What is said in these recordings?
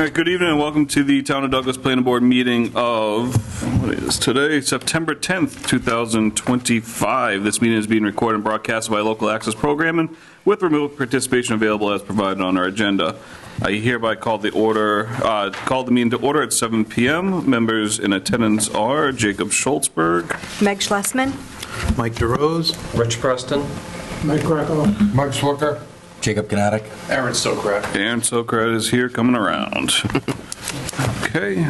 All right, good evening and welcome to the Town of Douglas Planning Board meeting of, what is today, September 10th, 2025. This meeting is being recorded and broadcast by local access programming with remote participation available as provided on our agenda. I hereby call the meeting to order at 7 p.m. Members in attendance are Jacob Schultzberg, Meg Schlesman, Mike DeRose, Rich Preston, Mike Greco, Mike Swicker, Jacob Gnatic, Aaron Sokrat. Aaron Sokrat is here coming around. Okay.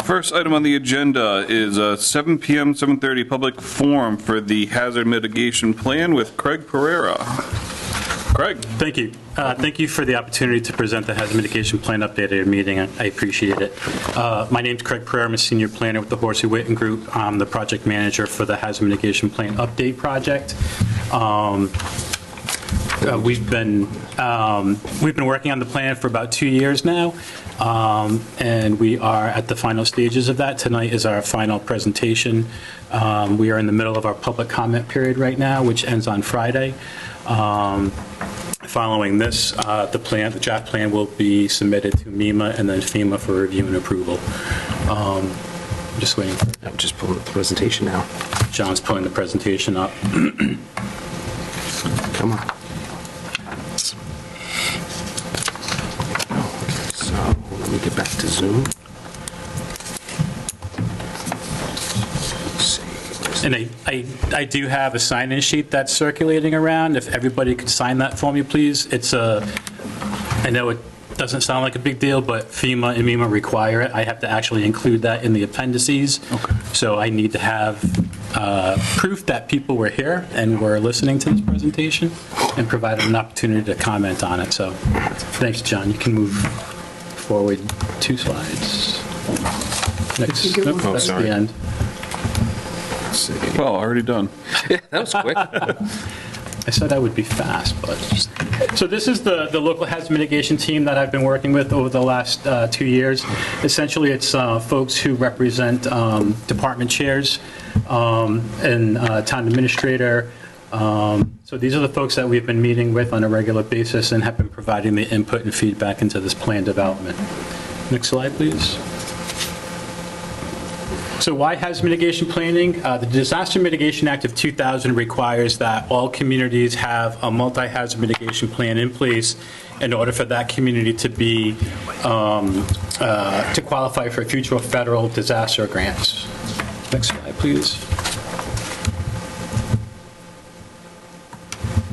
First item on the agenda is 7 p.m., 7:30 public forum for the hazard mitigation plan with Craig Pereira. Craig. Thank you. Thank you for the opportunity to present the hazard mitigation plan update at your meeting. I appreciate it. My name is Craig Pereira. I'm a senior planner with the Horsey Witten Group. I'm the project manager for the hazard mitigation plan update project. We've been working on the plan for about 2 years now, and we are at the final stages of that. Tonight is our final presentation. We are in the middle of our public comment period right now, which ends on Friday. Following this, the draft plan will be submitted to MEMA and then FEMA for review and approval. I'm just waiting. I'm just pulling up the presentation now. John's pulling the presentation up. Come on. So let me get back to Zoom. Let's see. And I do have a sign-in sheet that's circulating around. If everybody could sign that for me, please. I know it doesn't sound like a big deal, but FEMA and MEMA require it. I have to actually include that in the appendices. Okay. So I need to have proof that people were here and were listening to this presentation and provide an opportunity to comment on it. So thanks, John. You can move forward 2 slides. Next. Nope, Oh, that's sorry. the end. Let's see. Well, already done. That was quick. I said I would be fast, but... So this is the local hazard mitigation team that I've been working with over the last 2 years. Essentially, it's folks who represent department chairs and town administrator. So these are the folks that we've been meeting with on a regular basis and have been providing the input and feedback into this plan development. Next slide, please. So why hazard mitigation planning? The Disaster Mitigation Act of 2000 requires that all communities have a multi-hazard mitigation plan in place in order for that community to be to qualify for future federal disaster grants. Next slide, please.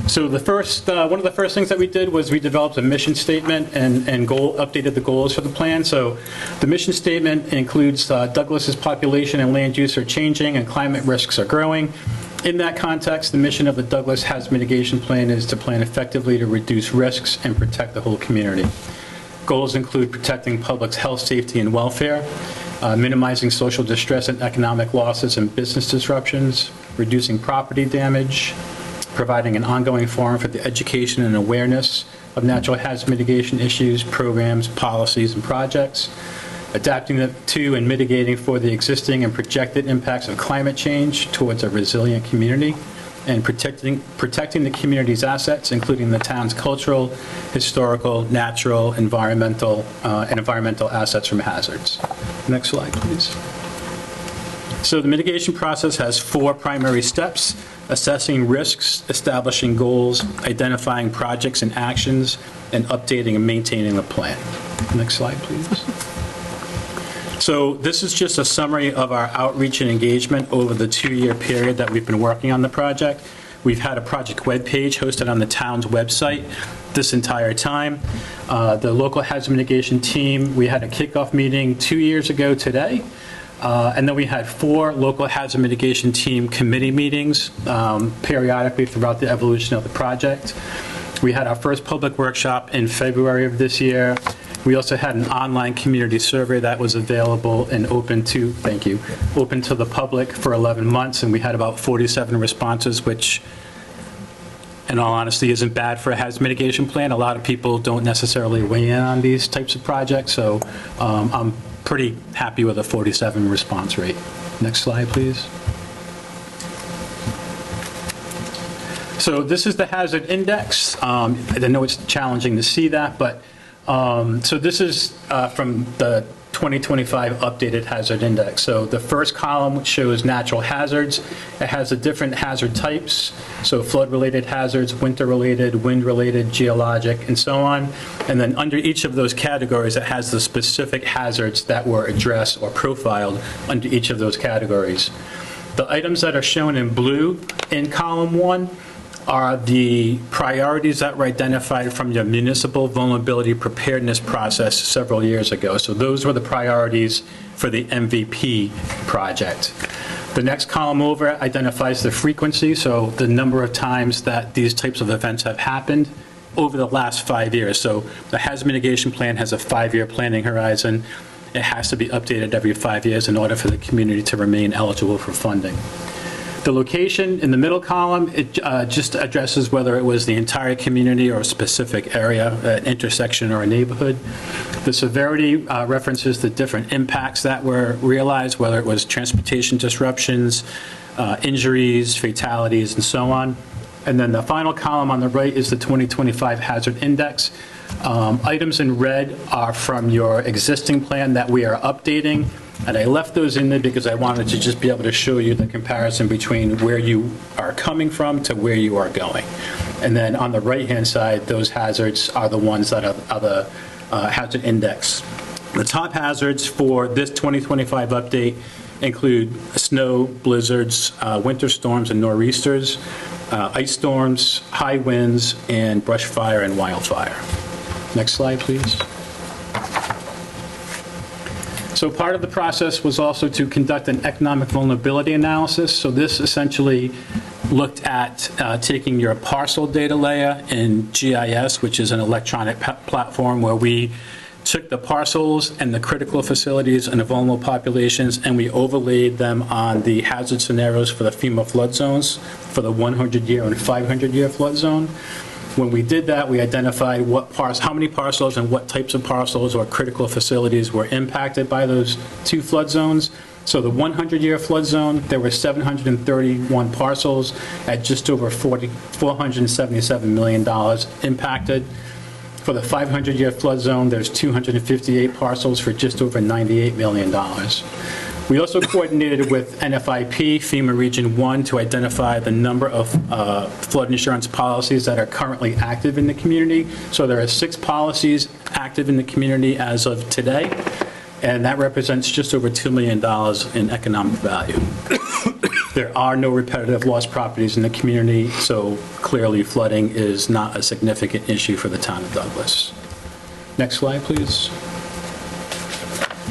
So the first, one of the first things that we did was we developed a mission statement and updated the goals for the plan. So the mission statement includes Douglas's population and land use are changing and climate risks are growing. In that context, the mission of the Douglas Hazard Mitigation Plan is to plan effectively to reduce risks and protect the whole community. Goals include protecting public's health, safety, and welfare, minimizing social distress and economic losses and business disruptions, reducing property damage, providing an ongoing forum for the education and awareness of natural hazard mitigation issues, programs, policies, and projects, adapting to and mitigating for the existing and projected impacts of climate change towards a resilient community, and protecting the community's assets, including the town's cultural, historical, natural, environmental assets from hazards. Next slide, please. So the mitigation process has 4 primary steps: assessing risks, establishing goals, identifying projects and actions, and updating and maintaining the plan. Next slide, please. So this is just a summary of our outreach and engagement over the 2-year period that we've been working on the project. We've had a project webpage hosted on the town's website this entire time. The local hazard mitigation team, we had a kickoff meeting 2 years ago today. And then we had 4 local hazard mitigation team committee meetings periodically throughout the evolution of the project. We had our first public workshop in February of this year. We also had an online community survey that was available and open to the public for 11 months, and we had about 47 responses, which, in all honesty, isn't bad for a hazard mitigation plan. A lot of people don't necessarily weigh in on these types of projects, so I'm pretty happy with a 47 response rate. Next slide, please. So this is the hazard index. I know it's challenging to see that, but So this is from the 2025 updated hazard index. So the first column shows natural hazards. It has the different hazard types, so flood-related hazards, winter-related, wind-related, geologic, and so on. And then under each of those categories, it has the specific hazards that were addressed or profiled under each of those categories. The items that are shown in blue in column 1 are the priorities that were identified from your municipal vulnerability preparedness process several years ago. So those were the priorities for the MVP project. The next column over identifies the frequency, so the number of times that these types of events have happened over the last 5 years. So the hazard mitigation plan has a 5-year planning horizon. It has to be updated every 5 years in order for the community to remain eligible for funding. The location in the middle column, it just addresses whether it was the entire community or a specific area, an intersection or a neighborhood. The severity references the different impacts that were realized, whether it was transportation disruptions, injuries, fatalities, and so on. And then the final column on the right is the 2025 hazard index. Items in red are from your existing plan that we are updating. And I left those in there because I wanted to just be able to show you the comparison between where you are coming from to where you are going. And then on the right-hand side, those hazards are the ones that are the hazard index. The top hazards for this 2025 update include snow, blizzards, winter storms and nor'easters, ice storms, high winds, and brush fire and wildfire. Next slide, please. So part of the process was also to conduct an economic vulnerability analysis. So this essentially looked at taking your parcel data layer in GIS, which is an electronic platform where we took the parcels and the critical facilities and the vulnerable populations, and we overlaid them on the hazard scenarios for the FEMA flood zones for the 100-year and 500-year flood zone. When we did that, we identified how many parcels and what types of parcels or critical facilities were impacted by those two flood zones. So the 100-year flood zone, there were 731 parcels at just over $477 million impacted. For the 500-year flood zone, there's 258 parcels for just over $98 million. We also coordinated with NFIP, FEMA Region 1, to identify the number of flood insurance policies that are currently active in the community. So there are 6 policies active in the community as of today, and that represents just over $2 million in economic value. There are no repetitive loss properties in the community, so clearly flooding is not a significant issue for the town of Douglas. Next slide, please.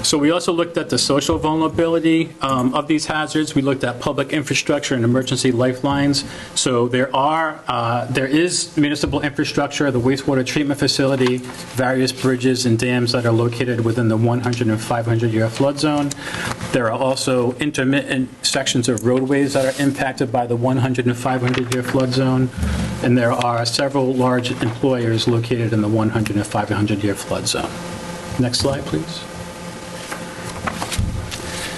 So we also looked at the social vulnerability of these hazards. We looked at public infrastructure and emergency lifelines. So there is municipal infrastructure, the wastewater treatment facility, various bridges and dams that are located within the 100 and 500-year flood zone. There are also intermittent sections of roadways that are impacted by the 100 and 500-year flood zone. And there are several large employers located in the 100 and 500-year flood zone. Next slide, please.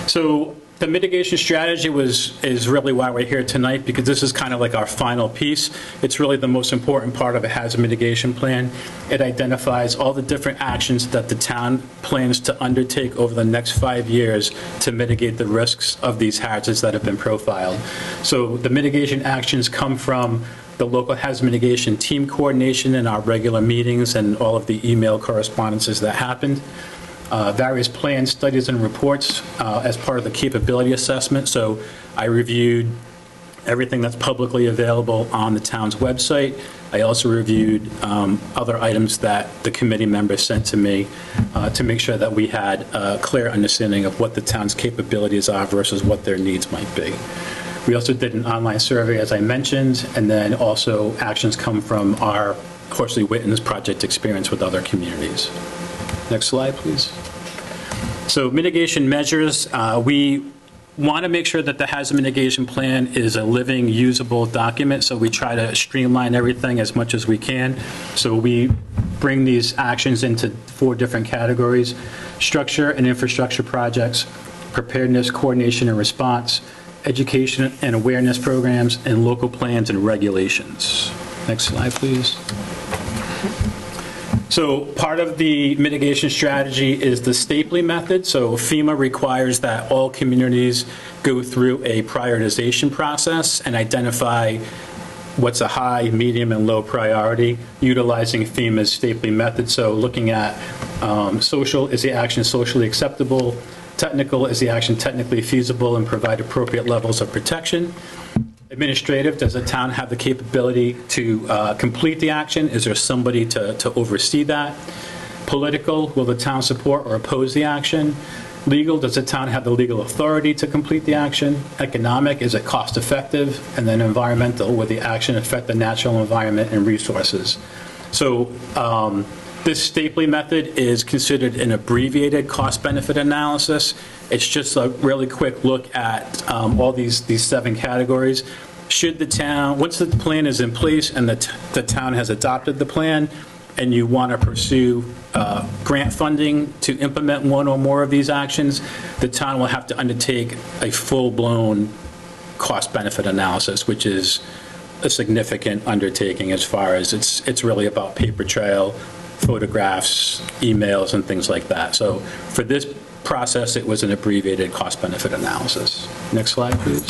So the mitigation strategy is really why we're here tonight, because this is kind of like our final piece. It's really the most important part of a hazard mitigation plan. It identifies all the different actions that the town plans to undertake over the next 5 years to mitigate the risks of these hazards that have been profiled. So the mitigation actions come from the local hazard mitigation team coordination in our regular meetings and all of the email correspondences that happened. Various plans, studies, and reports as part of the capability assessment. So I reviewed everything that's publicly available on the town's website. I also reviewed other items that the committee members sent to me to make sure that we had a clear understanding of what the town's capabilities are versus what their needs might be. We also did an online survey, as I mentioned, and then also actions come from our Horsley Witten's project experience with other communities. Next slide, please. So mitigation measures, we want to make sure that the hazard mitigation plan is a living, usable document, so we try to streamline everything as much as we can. So we bring these actions into 4 different categories: structure and infrastructure projects, preparedness, coordination, and response, education and awareness programs, and local plans and regulations. Next slide, please. So part of the mitigation strategy is the stapling method. So FEMA requires that all communities go through a prioritization process and identify what's a high, medium, and low priority, utilizing FEMA's stapling method. So looking at social, is the action socially acceptable? Technical, is the action technically feasible and provide appropriate levels of protection? Administrative, does the town have the capability to complete the action? Is there somebody to oversee that? Political, will the town support or oppose the action? Legal, does the town have the legal authority to complete the action? Economic, is it cost effective? And then environmental, will the action affect the natural environment and resources? So this stapling method is considered an abbreviated cost-benefit analysis. It's just a really quick look at all these 7 categories. Should the town, once the plan is in place and the town has adopted the plan, and you want to pursue grant funding to implement one or more of these actions, the town will have to undertake a full-blown cost-benefit analysis, which is a significant undertaking as far as it's really about paper trail, photographs, emails, and things like that. So for this process, it was an abbreviated cost-benefit analysis. Next slide, please.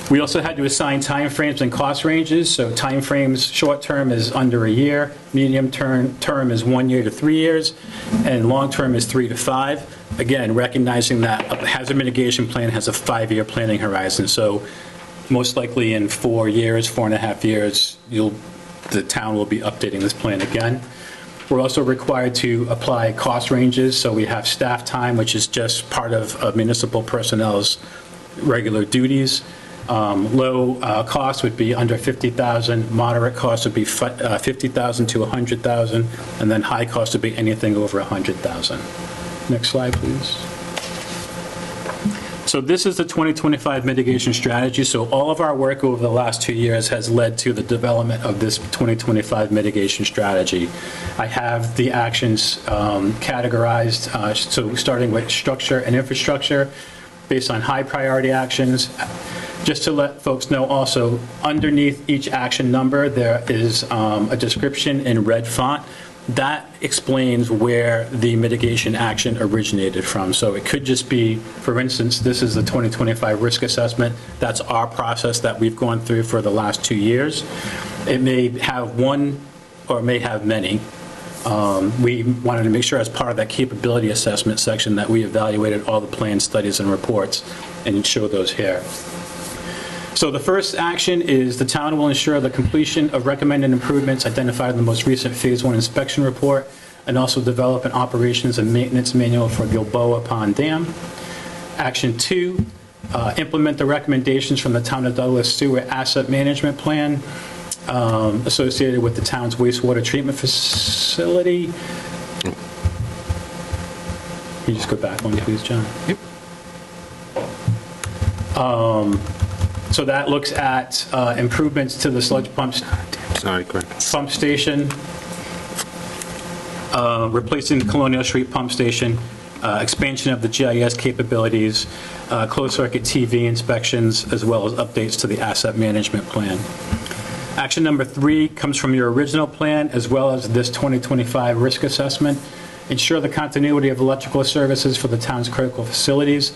We also had to assign timeframes and cost ranges. So timeframes, short-term is under a year, medium-term is 1 year to 3 years, and long-term is 3 to 5. Again, recognizing that a hazard mitigation plan has a 5-year planning horizon. So most likely in 4 years, 4.5 years, the town will be updating this plan again. We're also required to apply cost ranges. So we have staff time, which is just part of municipal personnel's regular duties. Low cost would be under 50,000, moderate cost would be 50,000 to 100,000, and then high cost would be anything over 100,000. Next slide, please. So this is the 2025 mitigation strategy. So all of our work over the last 2 years has led to the development of this 2025 mitigation strategy. I have the actions categorized, so starting with structure and infrastructure, based on high priority actions. Just to let folks know also, underneath each action number, there is a description in red font. That explains where the mitigation action originated from. So it could just be, for instance, this is the 2025 risk assessment. That's our process that we've gone through for the last 2 years. It may have one or it may have many. We wanted to make sure as part of that capability assessment section that we evaluated all the plans, studies, and reports and show those here. So the first action is the town will ensure the completion of recommended improvements identified in the most recent Phase 1 inspection report, and also develop an operations and maintenance manual for Gilboa Pond Dam. Action 2, implement the recommendations from the Town of Douglas Sewer Asset Management Plan associated with the town's wastewater treatment facility. Can you just go back one, please, John? Yep. So that looks at improvements to the sludge pumps. Sorry, correct. Pump station, replacing the Colonial Street pump station, expansion of the GIS capabilities, closed-circuit TV inspections, as well as updates to the asset management plan. Action number 3 comes from your original plan, as well as this 2025 risk assessment. Ensure the continuity of electrical services for the town's critical facilities.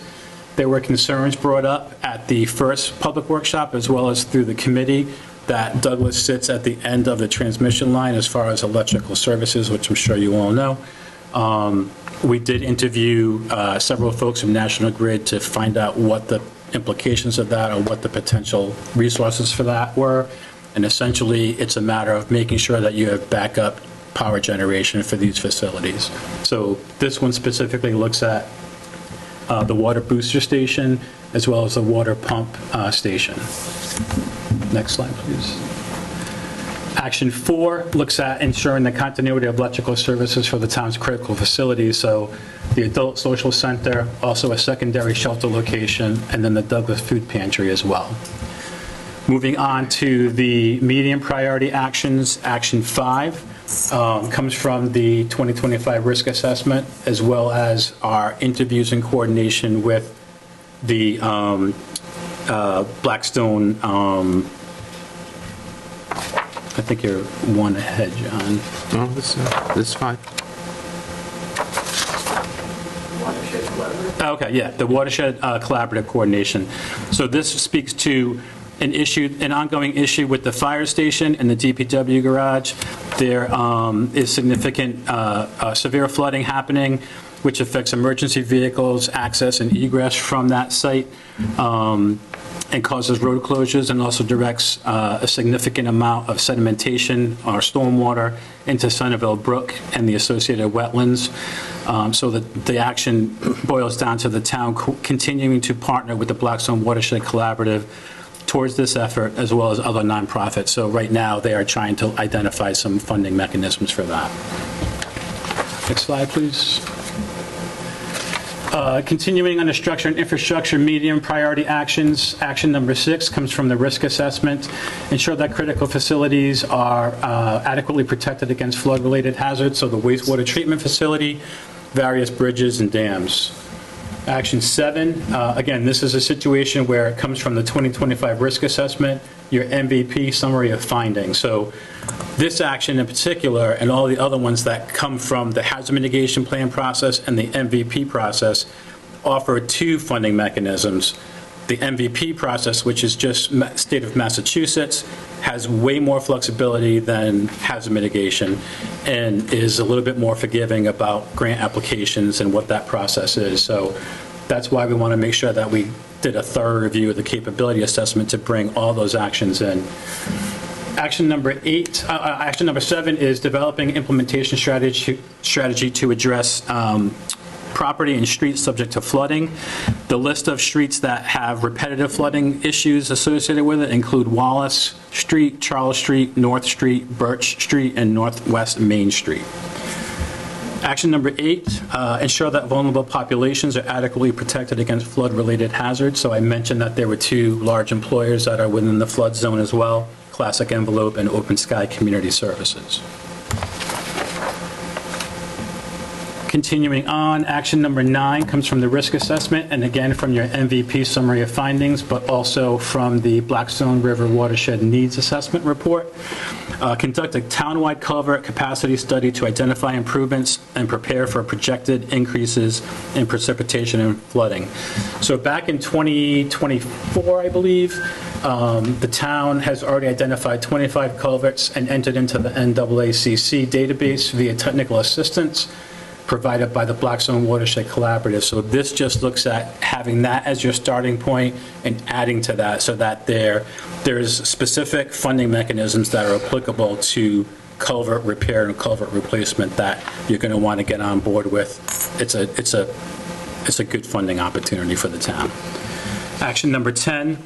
There were concerns brought up at the first public workshop, as well as through the committee, that Douglas sits at the end of the transmission line as far as electrical services, which I'm sure you all know. We did interview several folks from National Grid to find out what the implications of that or what the potential resources for that were. And essentially, it's a matter of making sure that you have backup power generation for these facilities. So this one specifically looks at the water booster station, as well as the water pump station. Next slide, please. Action 4 looks at ensuring the continuity of electrical services for the town's critical facilities. So the adult social center, also a secondary shelter location, and then the Douglas Food Pantry as well. Moving on to the medium priority actions, Action 5. Comes from the 2025 risk assessment, as well as our interviews and coordination with the Blackstone I think you're one ahead, John. No, this is fine. Okay, yeah, the Watershed Collaborative Coordination. So this speaks to an ongoing issue with the fire station and the DPW garage. There is significant severe flooding happening, which affects emergency vehicles, access and egress from that site, and causes road closures, and also directs a significant amount of sedimentation or stormwater into Centerville Brook and the associated wetlands. So that the action boils down to the town continuing to partner with the Blackstone Watershed Collaborative towards this effort, as well as other nonprofits. So right now, they are trying to identify some funding mechanisms for that. Next slide, please. Continuing under structure and infrastructure, medium priority actions. Action number 6 comes from the risk assessment. Ensure that critical facilities are adequately protected against flood-related hazards, so the wastewater treatment facility, various bridges and dams. Action 7, again, this is a situation where it comes from the 2025 risk assessment, your MVP summary of findings. So this action in particular, and all the other ones that come from the hazard mitigation plan process and the MVP process, offer 2 funding mechanisms. The MVP process, which is just state of Massachusetts, has way more flexibility than hazard mitigation and is a little bit more forgiving about grant applications and what that process is. So that's why we want to make sure that we did a thorough review of the capability assessment to bring all those actions in. Action number 7 is developing implementation strategy to address property and streets subject to flooding. The list of streets that have repetitive flooding issues associated with it include Wallace Street, Charles Street, North Street, Birch Street, and Northwest Main Street. Action number 8, ensure that vulnerable populations are adequately protected against flood-related hazards. So I mentioned that there were 2 large employers that are within the flood zone as well, Classic Envelope and Open Sky Community Services. Continuing on, action number 9 comes from the risk assessment, and again from your MVP summary of findings, but also from the Blackstone River Watershed Needs Assessment Report. Conduct a townwide culvert capacity study to identify improvements and prepare for projected increases in precipitation and flooding. So back in 2024, I believe, the town has already identified 25 culverts and entered into the NAACC database via technical assistance provided by the Blackstone Watershed Collaborative. So this just looks at having that as your starting point and adding to that so that there's specific funding mechanisms that are applicable to culvert repair and culvert replacement that you're going to want to get on board with. It's a good funding opportunity for the town. Action number 10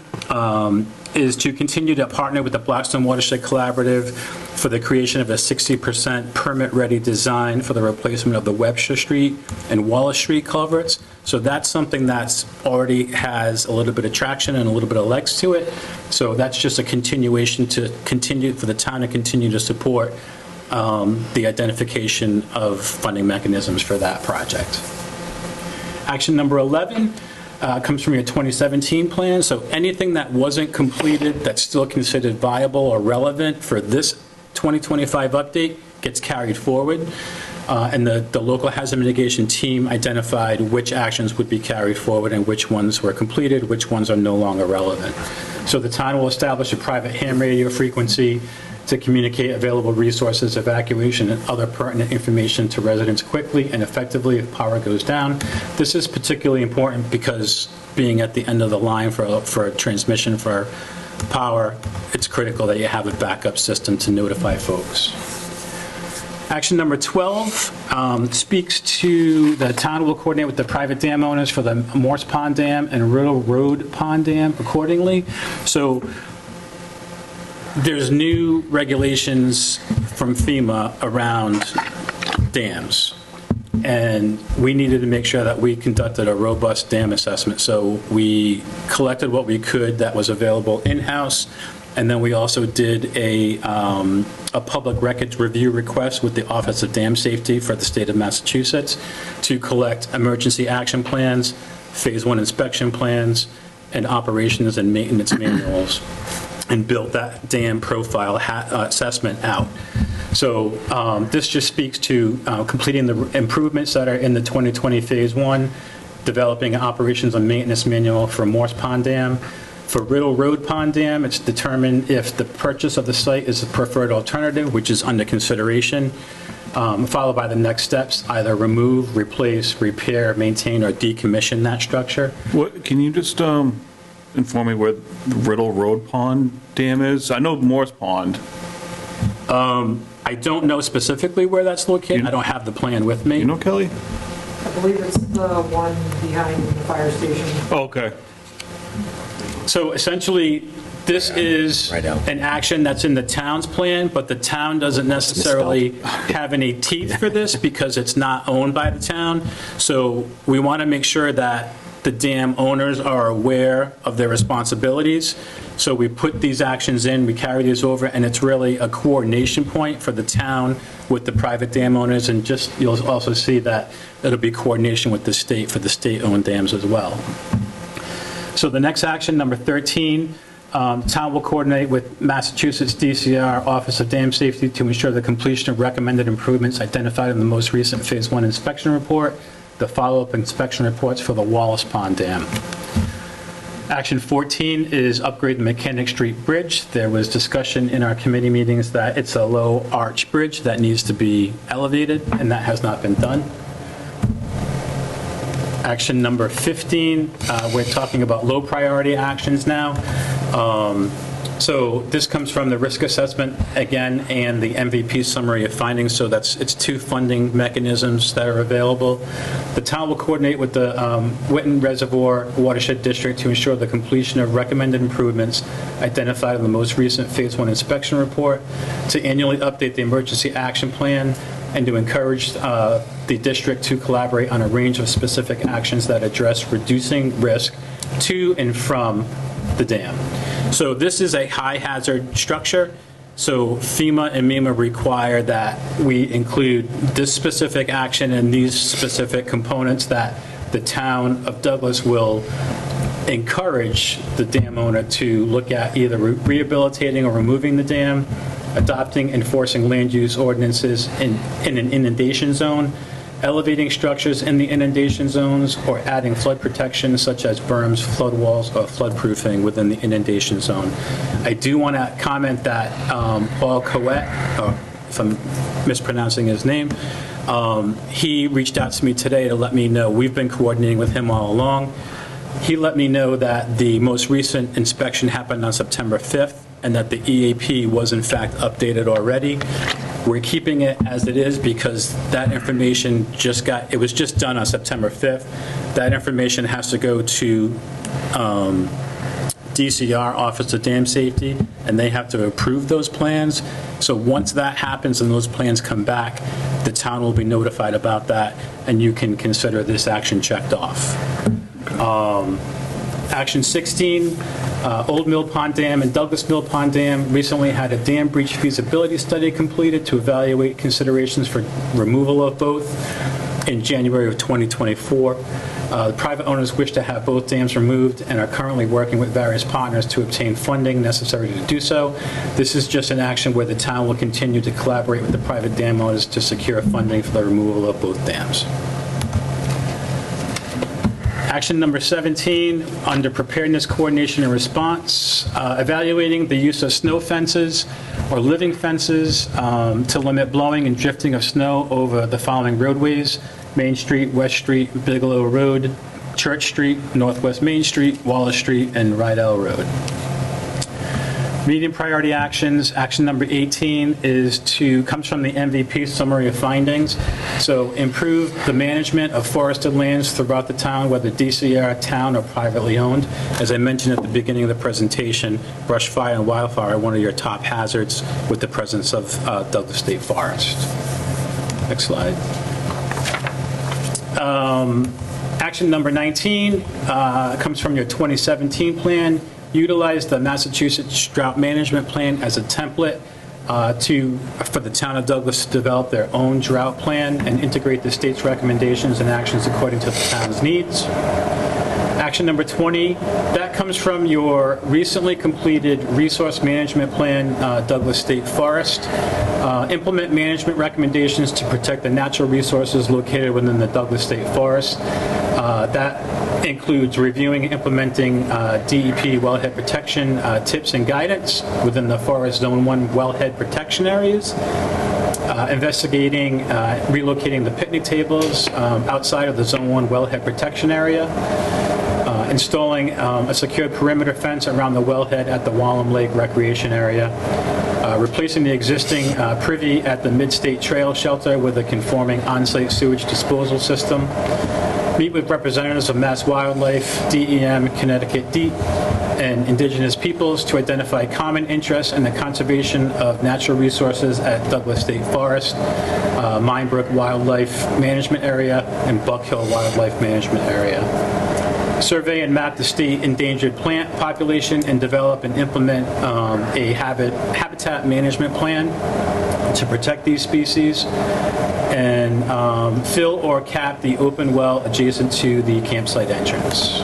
is to continue to partner with the Blackstone Watershed Collaborative for the creation of a 60% permit-ready design for the replacement of the Webster Street and Wallace Street culverts. So that's something that's already has a little bit of traction and a little bit of legs to it. So that's just a continuation for the town to continue to support the identification of funding mechanisms for that project. Action number 11 comes from your 2017 plan. So anything that wasn't completed that's still considered viable or relevant for this 2025 update gets carried forward. And the local hazard mitigation team identified which actions would be carried forward and which ones were completed, which ones are no longer relevant. So the town will establish a private ham radio frequency to communicate available resources, evacuation, and other pertinent information to residents quickly and effectively if power goes down. This is particularly important because being at the end of the line for transmission for power, it's critical that you have a backup system to notify folks. Action number 12 speaks to the town will coordinate with the private dam owners for the Morse Pond Dam and Riddle Road Pond Dam accordingly. So there's new regulations from FEMA around dams, and we needed to make sure that we conducted a robust dam assessment. So we collected what we could that was available in-house, and then we also did a public records review request with the Office of Dam Safety for the state of Massachusetts to collect emergency action plans, phase 1 inspection plans, and operations and maintenance manuals. and built that dam profile assessment out. So this just speaks to completing the improvements that are in the 2020 Phase 1, developing operations and maintenance manual for Morse Pond Dam. For Riddle Road Pond Dam, it's determined if the purchase of the site is the preferred alternative, which is under consideration, followed by the next steps, either remove, replace, repair, maintain, or decommission that structure. What, can you just inform me where the Riddle Road Pond Dam is? I know Morse Pond. I don't know specifically where that's located. I don't have the plan with me. You know, Kelly? I believe it's the one behind the fire station. Oh, okay. So essentially, this is an action that's in the town's plan, but the town doesn't necessarily have any teeth for this because it's not owned by the town. So we want to make sure that the dam owners are aware of their responsibilities. So we put these actions in, we carry these over, and it's really a coordination point for the town with the private dam owners, and just, you'll also see that it'll be coordination with the state for the state-owned dams as well. So the next action, number 13, town will coordinate with Massachusetts DCR Office of Dam Safety to ensure the completion of recommended improvements identified in the most recent Phase 1 inspection report, the follow-up inspection reports for the Wallace Pond Dam. Action 14 is upgrade the Mechanic Street Bridge. There was discussion in our committee meetings that it's a low arch bridge that needs to be elevated, and that has not been done. Action number 15, we're talking about low priority actions now. So this comes from the risk assessment again and the MVP summary of findings. So it's two funding mechanisms that are available. The town will coordinate with the Whitten Reservoir Watershed District to ensure the completion of recommended improvements identified in the most recent Phase 1 inspection report, to annually update the emergency action plan, and to encourage the district to collaborate on a range of specific actions that address reducing risk to and from the dam. So this is a high hazard structure. So FEMA and MEMA require that we include this specific action and these specific components that the town of Douglas will encourage the dam owner to look at, either rehabilitating or removing the dam, adopting, enforcing land use ordinances in an inundation zone, elevating structures in the inundation zones, or adding flood protection such as berms, flood walls, or floodproofing within the inundation zone. I do want to comment that Paul Coet, if I'm mispronouncing his name, he reached out to me today to let me know. We've been coordinating with him all along. He let me know that the most recent inspection happened on September 5th and that the EAP was in fact updated already. We're keeping it as it is because that information it was just done on September 5th. That information has to go to DCR, Office of Dam Safety, and they have to approve those plans. So once that happens and those plans come back, the town will be notified about that, and you can consider this action checked off. Action 16, Old Mill Pond Dam and Douglas Mill Pond Dam recently had a dam breach feasibility study completed to evaluate considerations for removal of both in January of 2024. The private owners wish to have both dams removed and are currently working with various partners to obtain funding necessary to do so. This is just an action where the town will continue to collaborate with the private dam owners to secure funding for the removal of both dams. Action number 17, under preparedness, coordination, and response, evaluating the use of snow fences or living fences to limit blowing and drifting of snow over the following roadways: Main Street, West Street, Bigelow Road, Church Street, Northwest Main Street, Wallace Street, and Rydell Road. Medium priority actions, action number 18 comes from the MVP summary of findings. So improve the management of forested lands throughout the town, whether DCR, town, or privately owned. As I mentioned at the beginning of the presentation, brush fire and wildfire are one of your top hazards with the presence of Douglas State Forest. Next slide. Action number 19 comes from your 2017 plan. Utilize the Massachusetts Drought Management Plan as a template for the town of Douglas to develop their own drought plan and integrate the state's recommendations and actions according to the town's needs. Action number 20, that comes from your recently completed Resource Management Plan, Douglas State Forest. Implement management recommendations to protect the natural resources located within the Douglas State Forest. That includes reviewing and implementing DEP wellhead protection tips and guidance within the Forest Zone 1 wellhead protection areas. Investigating relocating the picnic tables outside of the Zone 1 wellhead protection area. Installing a secure perimeter fence around the wellhead at the Wallam Lake Recreation Area. Replacing the existing privy at the Mid-State Trail Shelter with a conforming on-site sewage disposal system. Meet with representatives of Mass Wildlife, DEM, Connecticut DEEP, and indigenous peoples to identify common interests in the conservation of natural resources at Douglas State Forest, Minebrook Wildlife Management Area, and Buck Hill Wildlife Management Area. Survey and map the state endangered plant population and develop and implement a habitat management plan to protect these species, and fill or cap the open well adjacent to the campsite entrance.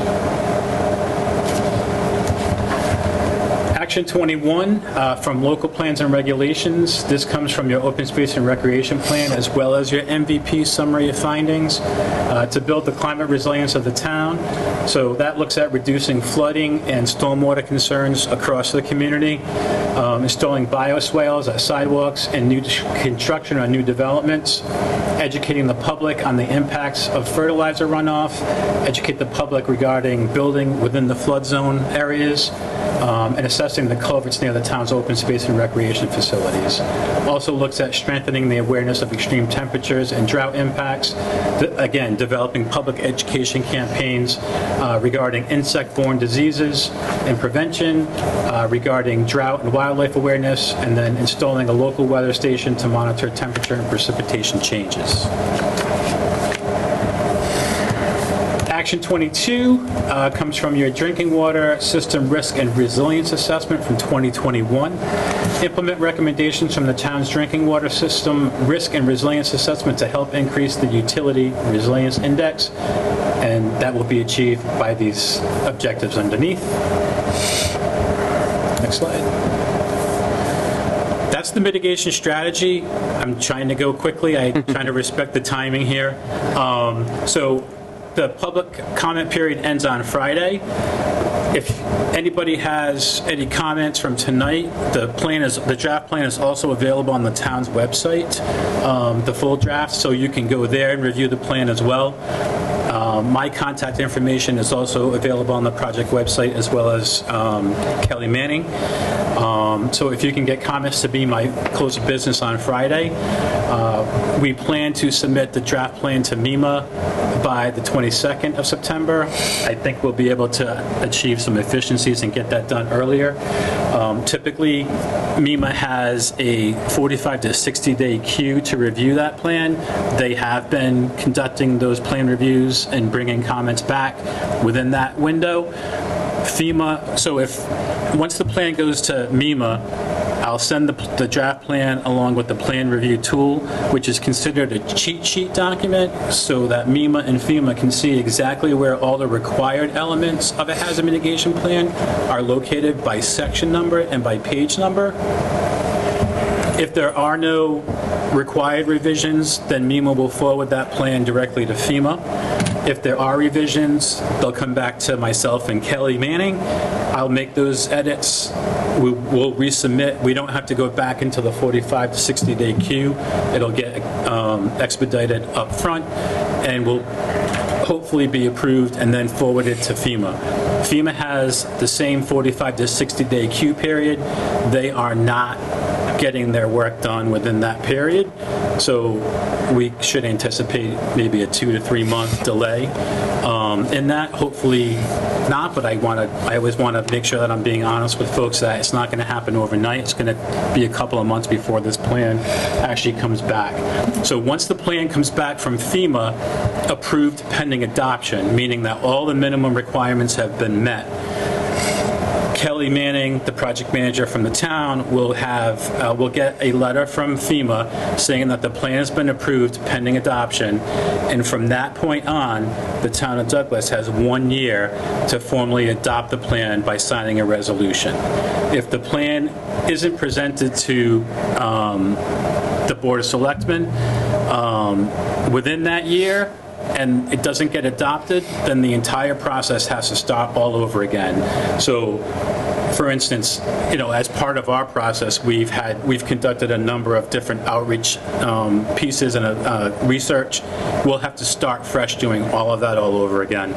Action 21, from local plans and regulations. This comes from your open space and recreation plan as well as your MVP summary of findings to build the climate resilience of the town. So that looks at reducing flooding and stormwater concerns across the community, installing bioswales at sidewalks and new construction on new developments, educating the public on the impacts of fertilizer runoff, educate the public regarding building within the flood zone areas, and assessing the culverts near the town's open space and recreation facilities. Also looks at strengthening the awareness of extreme temperatures and drought impacts. Again, developing public education campaigns regarding insect-borne diseases and prevention, regarding drought and wildlife awareness, and then installing a local weather station to monitor temperature and precipitation changes. Action 22 comes from your drinking water system risk and resilience assessment from 2021. Implement recommendations from the town's drinking water system risk and resilience assessment to help increase the utility resilience index, and that will be achieved by these objectives underneath. Next slide. That's the mitigation strategy. I'm trying to go quickly. I'm trying to respect the timing here. So the public comment period ends on Friday. If anybody has any comments from tonight, the draft plan is also available on the town's website, the full draft, so you can go there and review the plan as well. My contact information is also available on the project website, as well as Kelly Manning. So if you can get comments to be my close of business on Friday. We plan to submit the draft plan to MEMA by the 22nd of September. I think we'll be able to achieve some efficiencies and get that done earlier. Typically, MEMA has a 45 to 60-day queue to review that plan. They have been conducting those plan reviews and bringing comments back within that window. FEMA, so once the plan goes to MEMA, I'll send the draft plan along with the plan review tool, which is considered a cheat sheet document, so that MEMA and FEMA can see exactly where all the required elements of a hazard mitigation plan are located by section number and by page number. If there are no required revisions, then MEMA will forward that plan directly to FEMA. If there are revisions, they'll come back to myself and Kelly Manning. I'll make those edits. We'll resubmit. We don't have to go back into the 45 to 60-day queue. It'll get expedited up front, and will hopefully be approved and then forwarded to FEMA. FEMA has the same 45 to 60-day queue period. They are not getting their work done within that period, so we should anticipate maybe a 2 to 3 month delay in that. Hopefully not, but I always want to make sure that I'm being honest with folks that it's not going to happen overnight. It's going to be a couple of months before this plan actually comes back. So once the plan comes back from FEMA, approved pending adoption, meaning that all the minimum requirements have been met, Kelly Manning, the project manager from the town, will get a letter from FEMA saying that the plan has been approved pending adoption, and from that point on, the town of Douglas has 1 year to formally adopt the plan by signing a resolution. If the plan isn't presented to the Board of Selectmen within that year, and it doesn't get adopted, then the entire process has to start all over again. So, for instance, as part of our process, we've conducted a number of different outreach pieces and research. We'll have to start fresh doing all of that all over again.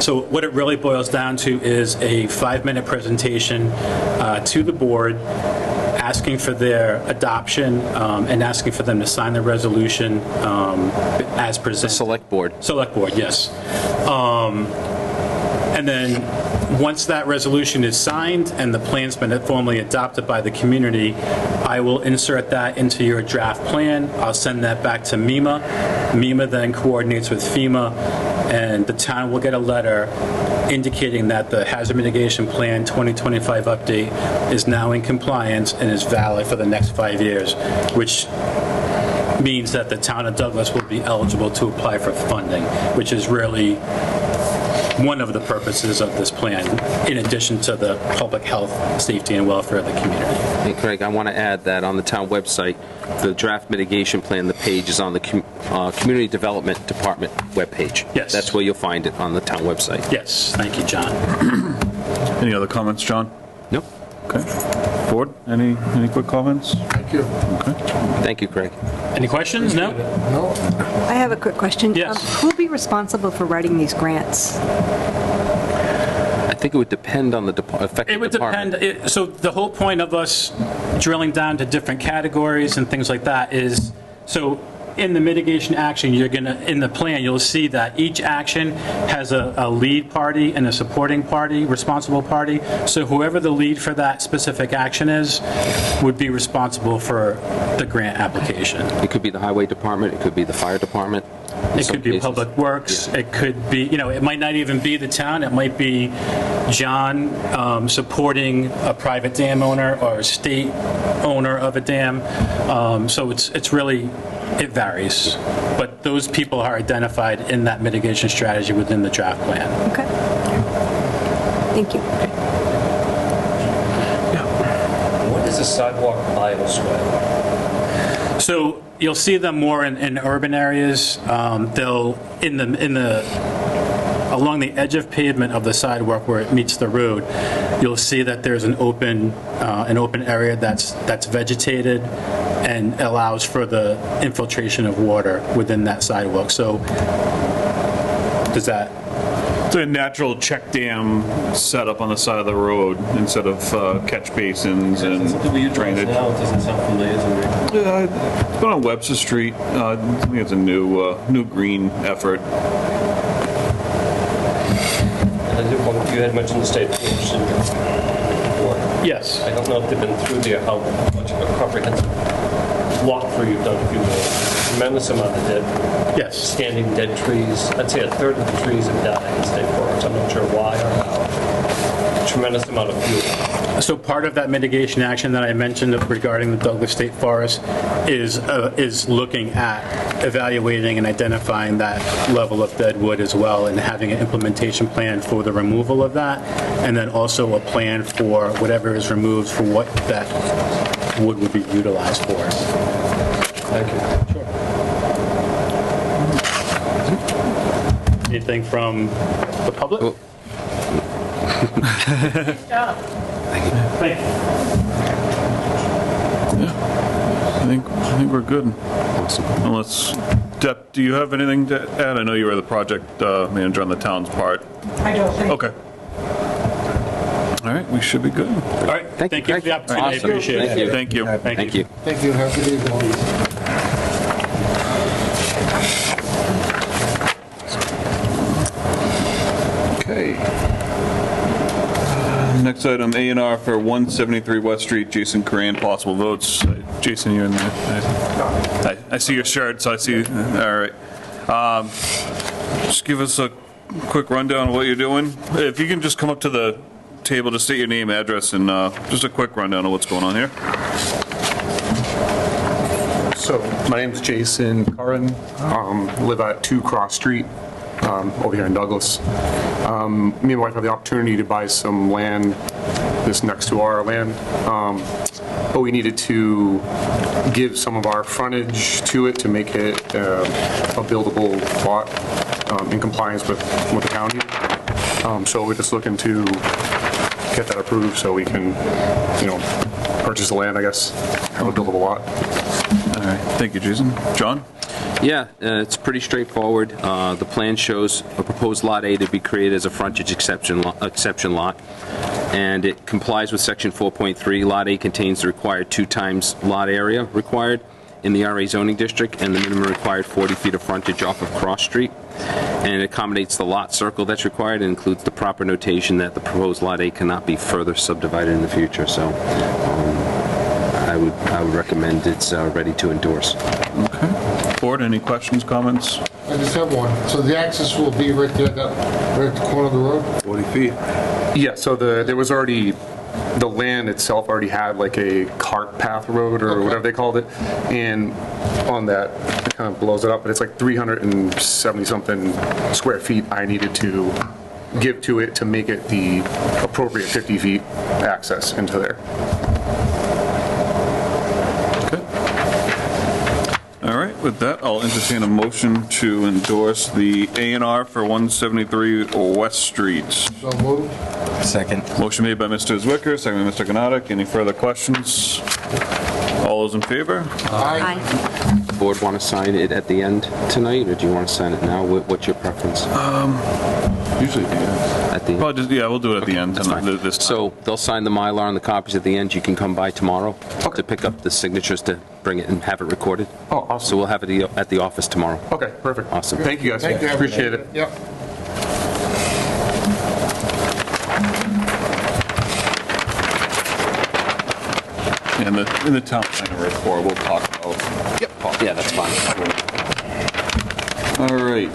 So what it really boils down to is a 5-minute presentation to the board, asking for their adoption and asking for them to sign the resolution as presented. The select board. Select board, yes. And then once that resolution is signed and the plan's been formally adopted by the community, I will insert that into your draft plan. I'll send that back to MEMA. MEMA then coordinates with FEMA, and the town will get a letter indicating that the Hazard Mitigation Plan 2025 update is now in compliance and is valid for the next 5 years, which means that the town of Douglas will be eligible to apply for funding, which is really one of the purposes of this plan, in addition to the public health, safety, and welfare of the community. Hey, Craig, I want to add that on the town website, the draft mitigation plan, the page is on the Community Development Department webpage. Yes. That's where you'll find it, on the town website. Yes, thank you, John. Any other comments, John? Nope. Okay. Board, any quick comments? Thank you. Thank you, Craig. Any questions? No? No? I have a quick question. Yes. Who will be responsible for writing these grants? I think it would depend on the affected It would department. depend. So the whole point of us drilling down to different categories and things like that is, so in the mitigation action, in the plan, you'll see that each action has a lead party and a supporting party, responsible party. So whoever the lead for that specific action is would be responsible for the grant application. It could be the highway department, it could be the fire department. It could be Public Works, it could be, it might not even be the town, it might be John supporting a private dam owner or a state owner of a dam. So it's really, it varies. But those people are identified in that mitigation strategy within the draft plan. Okay. Thank you. What is a sidewalk bioswale? So you'll see them more in urban areas. They'll along the edge of pavement of the sidewalk where it meets the road, you'll see that there's an open area that's vegetated and allows for the infiltration of water within that sidewalk. So does that? It's a natural check dam set up on the side of the road instead of catch basins and drainage. Now, it doesn't sound familiar to me. It's been on Webster Street. I think it's a new green effort. And I did want, you had mentioned the state forest in your report. Yes. I don't know if they've been through there, how much of a comprehensive walkthrough you've done, if you will. Tremendous amount of Yes. standing dead trees. I'd say a third of the trees have died in state forest. I'm not sure why or how. Tremendous amount of fuel. So part of that mitigation action that I mentioned regarding the Douglas State Forest is looking at evaluating and identifying that level of dead wood as well, and having an implementation plan for the removal of that, and then also a plan for whatever is removed for what that wood would be utilized for. Thank you. Sure. Anything from the public? Oh. Thank you. I think we're good. Awesome. Unless, Deb, do you have anything to add? I know you were the project manager on the town's part. I don't think. Okay. All right, we should be good. All right. Thank you, you for Craig. the opportunity. I Awesome. appreciate it. Thank you. Thank you. Thank you. Thank you. Have a good evening. Okay. Next item, A&R for 173 West Street, Jason Coran, possible votes. Jason, you're in there. I see your shirt, so I see, all right. Just give us a quick rundown of what you're doing. If you can just come up to the table, just state your name, address, and just a quick rundown of what's going on here. So, my name's Jason Curran, live at 2 Cross Street, over here in Douglas. Me and my wife have the opportunity to buy some land this next to our land, but we needed to give some of our frontage to it to make it a buildable lot in compliance with the county. So we're just looking to get that approved so we can, purchase the land, I guess, have a buildable lot. All right, thank you, Jason. John? Yeah, it's pretty straightforward. The plan shows a proposed Lot A to be created as a frontage exception lot, and it complies with Section 4.3. Lot A contains the required 2 times lot area required in the RA zoning district and the minimum required 40 feet of frontage off of Cross Street. And it accommodates the lot circle that's required and includes the proper notation that the proposed Lot A cannot be further subdivided in the future. So I would recommend it's ready to endorse. Okay. Board, any questions, comments? I just have one. So the access will be right there, right at the corner of the road? 40 feet. Yeah, so there was already, the land itself already had like a cart path road or whatever they called it, and on that, it kind of blows it up, but it's like 370-something square feet I needed to give to it to make it the appropriate 50 feet access into there. All right, with that, I'll entertain a motion to endorse the A&R for 173 West Street. So moved. Second. Motion made by Mr. Zwicker, second by Mr. Gnatic. Any further questions? All those in favor? Aye. Board want to sign it at the end tonight, or do you want to sign it now? What's your preference? Usually, yeah. At the Probably just, yeah, we'll do it at the end tonight. This time. So they'll sign the Mylar and the copies at the end. You can come by tomorrow to pick up the signatures to bring it and have it recorded. Oh, awesome. So we'll have it at the office tomorrow. Okay, perfect. Awesome. Thank you guys. Thank you. Appreciate it. Yep. And in the town planner report, we'll talk about. Yep. Yeah, that's fine. All right.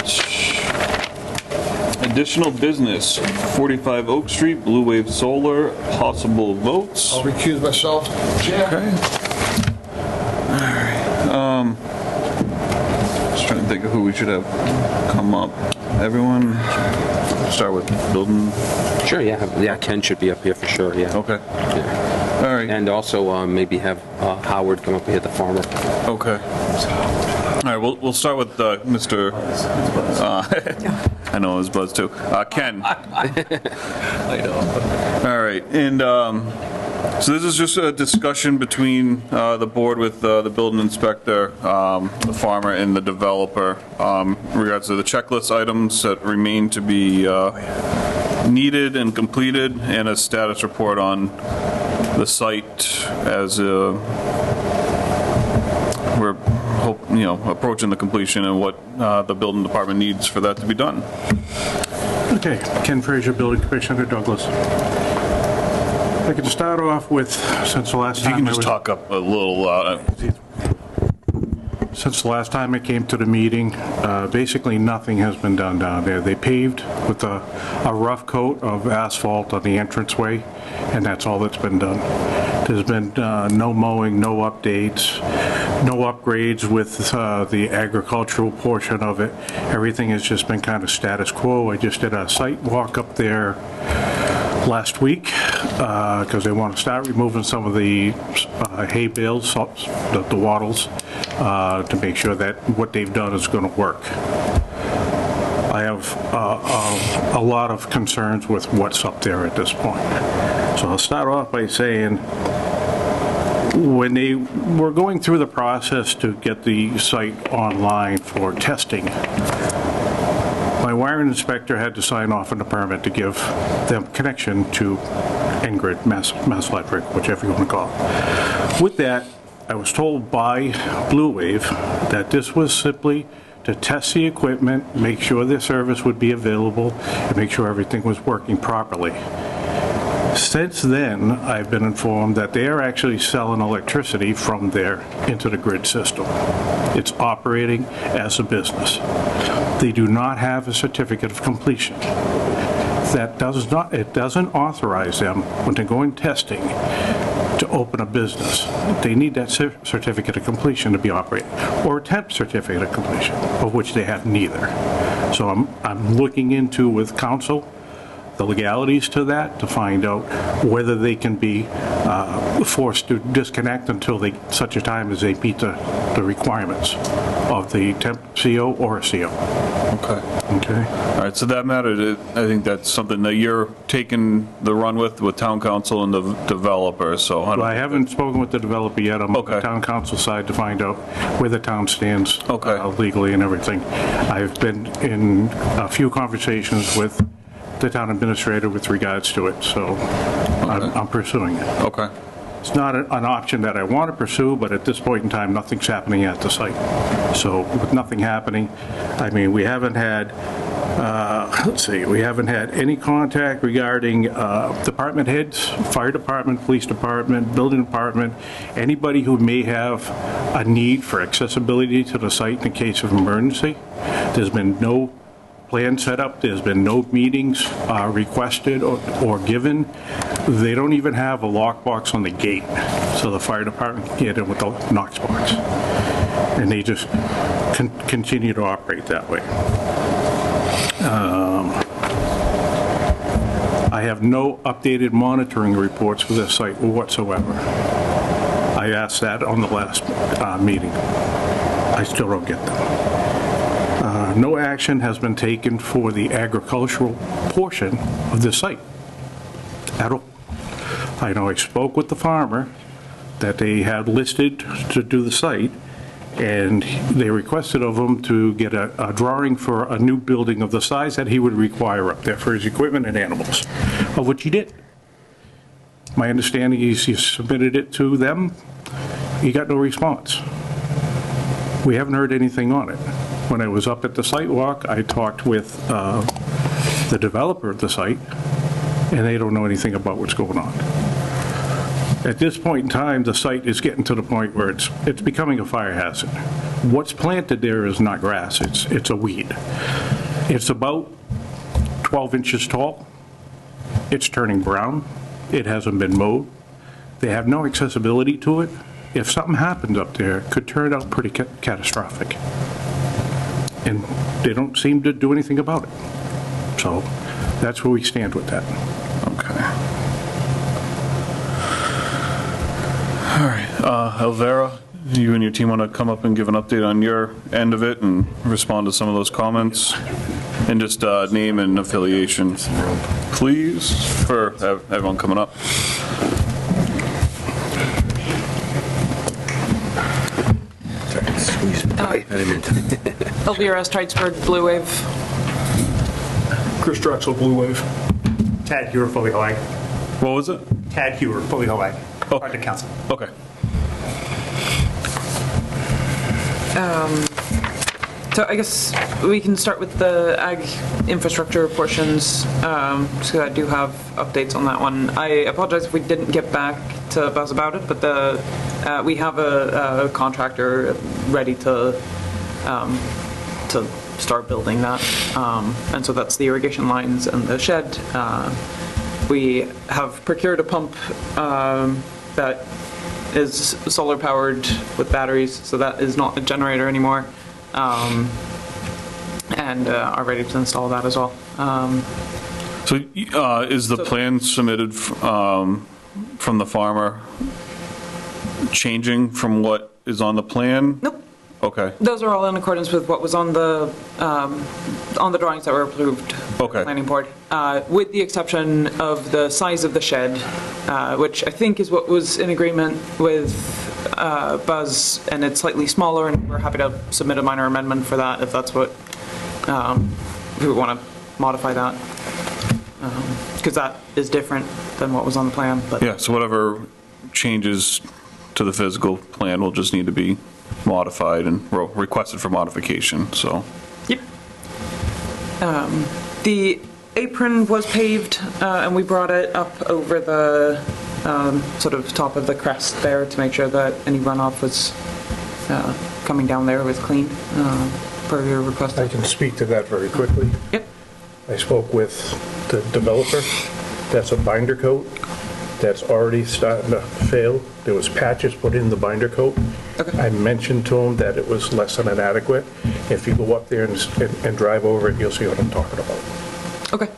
Additional business, 45 Oak Street, Blue Wave Solar, possible votes. I'll recuse myself. Chair. Okay. All right. Just trying to think of who we should have come up. Everyone, start with building. Sure, yeah, Ken should be up here for sure, yeah. Okay. Yeah. All right. And also maybe have Howard come up here, the farmer. Okay. All right, we'll start with Mr. I know his buzz too. Ken. I know. All right, and so this is just a discussion between the board with the building inspector, the farmer, and the developer in regards to the checklist items that remain to be needed and completed, and a status report on the site as we're approaching the completion and what the building department needs for that to be done. Okay, Ken Frazier, Building Commissioner, Douglas. I could start off with, since the last If you time can just talk up a little. Since the last time I came to the meeting, basically nothing has been done down there. They paved with a rough coat of asphalt on the entranceway, and that's all that's been done. There's been no mowing, no updates, no upgrades with the agricultural portion of it. Everything has just been kind of status quo. I just did a site walk up there last week because they want to start removing some of the hay bales, the wattles, to make sure that what they've done is going to work. I have a lot of concerns with what's up there at this point. So I'll start off by saying, when they were going through the process to get the site online for testing, my wiring inspector had to sign off on the permit to give them connection to N-Grid, Mass Electric, whichever you want to call it. With that, I was told by Blue Wave that this was simply to test the equipment, make sure the service would be available, and make sure everything was working properly. Since then, I've been informed that they are actually selling electricity from there into the grid system. It's operating as a business. They do not have a certificate of completion. that it doesn't authorize them, when they're going testing, to open a business. They need that certificate of completion to be operating, or a temp certificate of completion, of which they have neither. So I'm looking into with council the legalities to that, to find out whether they can be forced to disconnect until such a time as they meet the requirements of the temp CO or a CO. Okay. Okay? All right, so that matter, I think that's something that you're taking the run with town council and the developer, so. Well, I haven't spoken with the developer yet. I'm on Okay. the town council side to find out where the town stands Okay. legally and everything. I've been in a few conversations with the town administrator with regards to it, so I'm pursuing it. Okay. It's not an option that I want to pursue, but at this point in time, nothing's happening at the site. So with nothing happening, I mean, we haven't had, we haven't had any contact regarding department heads, fire department, police department, building department, anybody who may have a need for accessibility to the site in case of emergency. There's been no plan set up, there's been no meetings requested or given. They don't even have a lockbox on the gate, so the fire department can get in with the Knox box. And they just continue to operate that way. I have no updated monitoring reports for this site whatsoever. I asked that on the last meeting. I still don't get them. No action has been taken for the agricultural portion of the site at all. I know I spoke with the farmer that they had listed to do the site, and they requested of him to get a drawing for a new building of the size that he would require up there for his equipment and animals, of which he did. My understanding is he submitted it to them. He got no response. We haven't heard anything on it. When I was up at the site walk, I talked with the developer of the site, and they don't know anything about what's going on. At this point in time, the site is getting to the point where it's becoming a fire hazard. What's planted there is not grass, it's a weed. It's about 12 inches tall. It's turning brown. It hasn't been mowed. They have no accessibility to it. If something happens up there, it could turn out pretty catastrophic. And they don't seem to do anything about it. So that's where we stand with that. Okay. All right, Elvira, you and your team want to come up and give an update on your end of it and respond to some of those comments? And just name and affiliation, please, for everyone coming up. Elvira Stridesburg, Blue Wave. Chris Drexel, Blue Wave. Tad Hewer, fully Hawaii. What was it? Tad Hewer, fully Hawaii. Oh. Project Council. Okay. So I guess we can start with the ag infrastructure portions, so I do have updates on that one. I apologize if we didn't get back to Buzz about it, but we have a contractor ready to start building that, and so that's the irrigation lines and the shed. We have procured a pump that is solar powered with batteries, so that is not a generator anymore. And are ready to install that as well. So is the plan submitted from the farmer changing from what is on the plan? Nope. Okay. Those are all in accordance with what was on the drawings that were approved by the planning board, with the exception of the size of the shed, which I think is what was in agreement with Buzz, and it's slightly smaller, and we're happy to submit a minor amendment for that if that's what, if we want to modify that, because that is different than what was on the plan. But Yeah, so whatever changes to the physical plan will just need to be modified and requested for modification, so. Yep. The apron was paved, and we brought it up over the sort of top of the crest there to make sure that any runoff was coming down there was clean, per your request. I can speak to that very quickly. Yep. I spoke with the developer. That's a binder coat that's already starting to fail. There was patches put in the binder coat. Okay. I mentioned to him that it was less than inadequate. If you go up there and drive over it, you'll see what I'm talking about. Okay.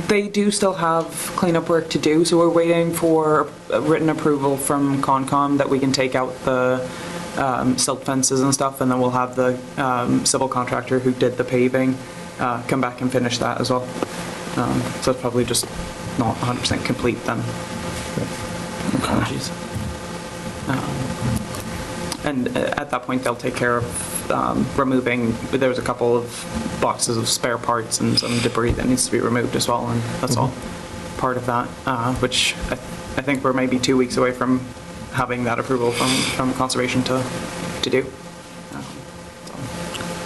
They do still have cleanup work to do, so we're waiting for a written approval from Concom that we can take out the silt fences and stuff, and then we'll have the civil contractor who did the paving come back and finish that as well. So it's probably just not 100% complete then. Apologies. And at that point, they'll take care of removing, there was a couple of boxes of spare parts and some debris that needs to be removed as well, and that's all part of that, which I think we're maybe 2 weeks away from having that approval from Conservation to do.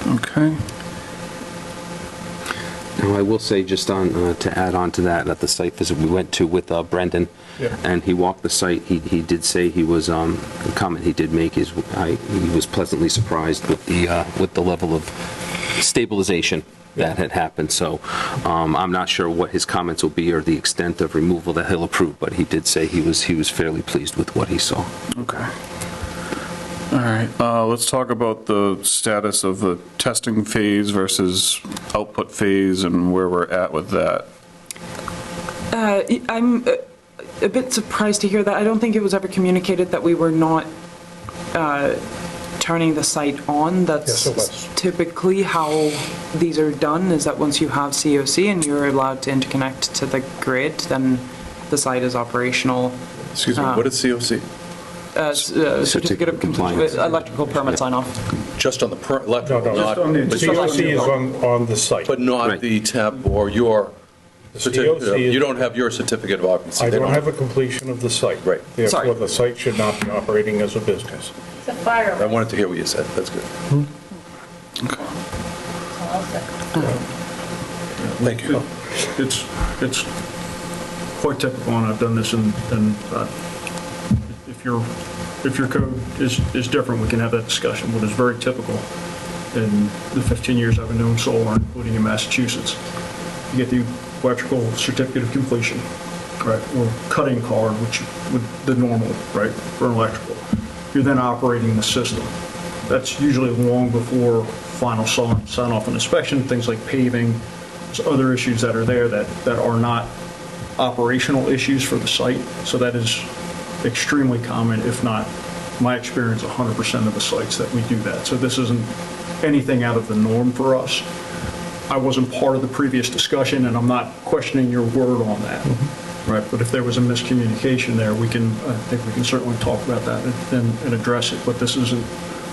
Okay. Now, I will say, just on to add on to that, at the site visit we went to with Brendan, and he walked the site, he did say he was, the comment he did make is, he was pleasantly surprised with the level of stabilization that had happened. So I'm not sure what his comments will be or the extent of removal that he'll approve, but he did say he was fairly pleased with what he saw. Okay. All right, let's talk about the status of the testing phase versus output phase and where we're at with that. I'm a bit surprised to hear that. I don't think it was ever communicated that we were not turning the site on. That's Yes, it was. typically how these are done, is that once you have COC and you're allowed to interconnect to the grid, then the site is operational. Excuse me, what is COC? Certificate of compliance, electrical permit sign off. Just on the electrical, No, not... the COC is on the site. But not Right. the tap or your certificate, COC is- you don't have your certificate of occupancy. I They don't have a completion of the site. Right. Therefore, Sorry. the site should not be operating as a business. It's a fire. I wanted to hear what you said, that's good. Thank you. It's quite typical, and I've done this, and if your code is different, we can have that discussion. What is very typical in the 15 years I've been doing solar, including in Massachusetts, you get the electrical certificate of completion, right, or cutting card, which would the normal, right, for an electrical. You're then operating the system. That's usually long before final sign off and inspection, things like paving. There's other issues that are there that are not operational issues for the site. So that is extremely common, if not, my experience, 100% of the sites that we do that. So this isn't anything out of the norm for us. I wasn't part of the previous discussion, and I'm not questioning your word on that, right? But if there was a miscommunication there, I think we can certainly talk about that and address it. But this isn't,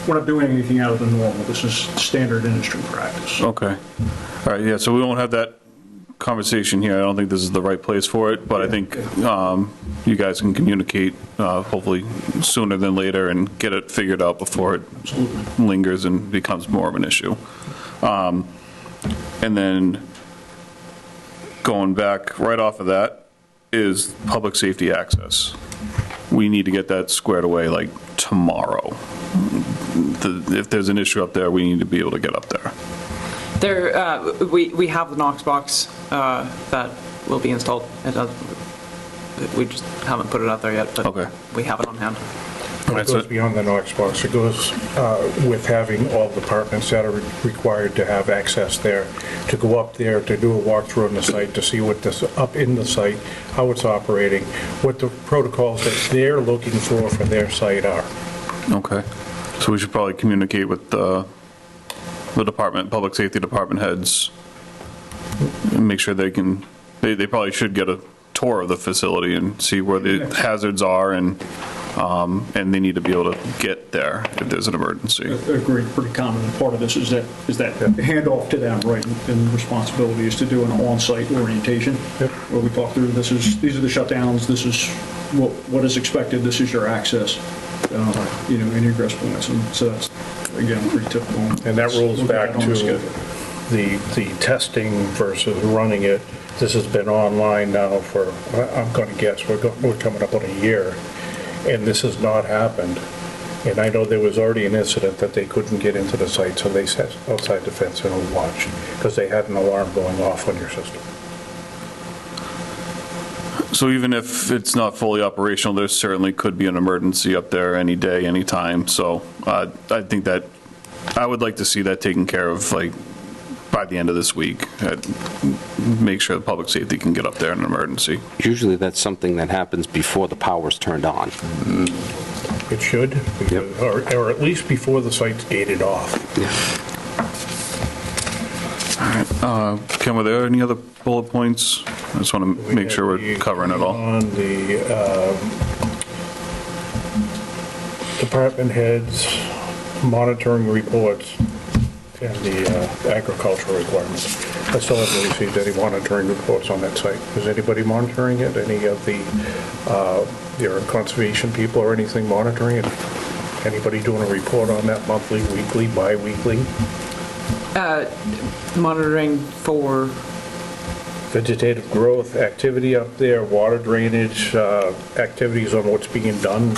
we're not doing anything out of the normal. This is standard industry practice. Okay. All right, yeah, so we won't have that conversation here. I don't think this is the right place for it, but I think you guys can communicate hopefully sooner than later and get it figured out before it lingers and becomes more of an issue. And then going back right off of that is public safety access. We need to get that squared away like tomorrow. If there's an issue up there, we need to be able to get up there. We have the Knox box that will be installed. We just haven't put it out there yet, but Okay. we have it on hand. But it goes beyond the Knox box. It goes with having all departments that are required to have access there, to go up there, to do a walkthrough on the site, to see what this, up in the site, how it's operating, what the protocols that they're looking for their site are. Okay. So we should probably communicate with the department, public safety department heads, and make sure they probably should get a tour of the facility and see where the hazards are, and they need to be able to get there if there's an emergency. Agreed, pretty common. And part of this is that handoff to them, right? And the responsibility is to do an on-site orientation where we talk through these are the shutdowns, this is what is expected, this is your access, and egress points. And so that's, again, pretty typical. And that rolls back to the testing versus running it. This has been online now for, I'm going to guess, we're coming up on a year, and this has not happened. And I know there was already an incident that they couldn't get into the site, so they sat outside the fence and watched, because they had an alarm going off on your system. So even if it's not fully operational, there certainly could be an emergency up there any day, any time. So I think that, I would like to see that taken care of, like, by the end of this week. Make sure the public safety can get up there in an emergency. Usually that's something that happens before the power's turned on. It should, because- or at least before the site's gated off. Ken, were there any other bullet points? I just want to make sure we're covering it all. On the department heads monitoring reports and the agricultural requirements. I still haven't received any monitoring reports on that site. Is anybody monitoring it? Any of the your conservation people or anything monitoring it? Anybody doing a report on that monthly, weekly, bi-weekly? Monitoring for, Vegetative growth, activity up there, water drainage, activities on what's being done.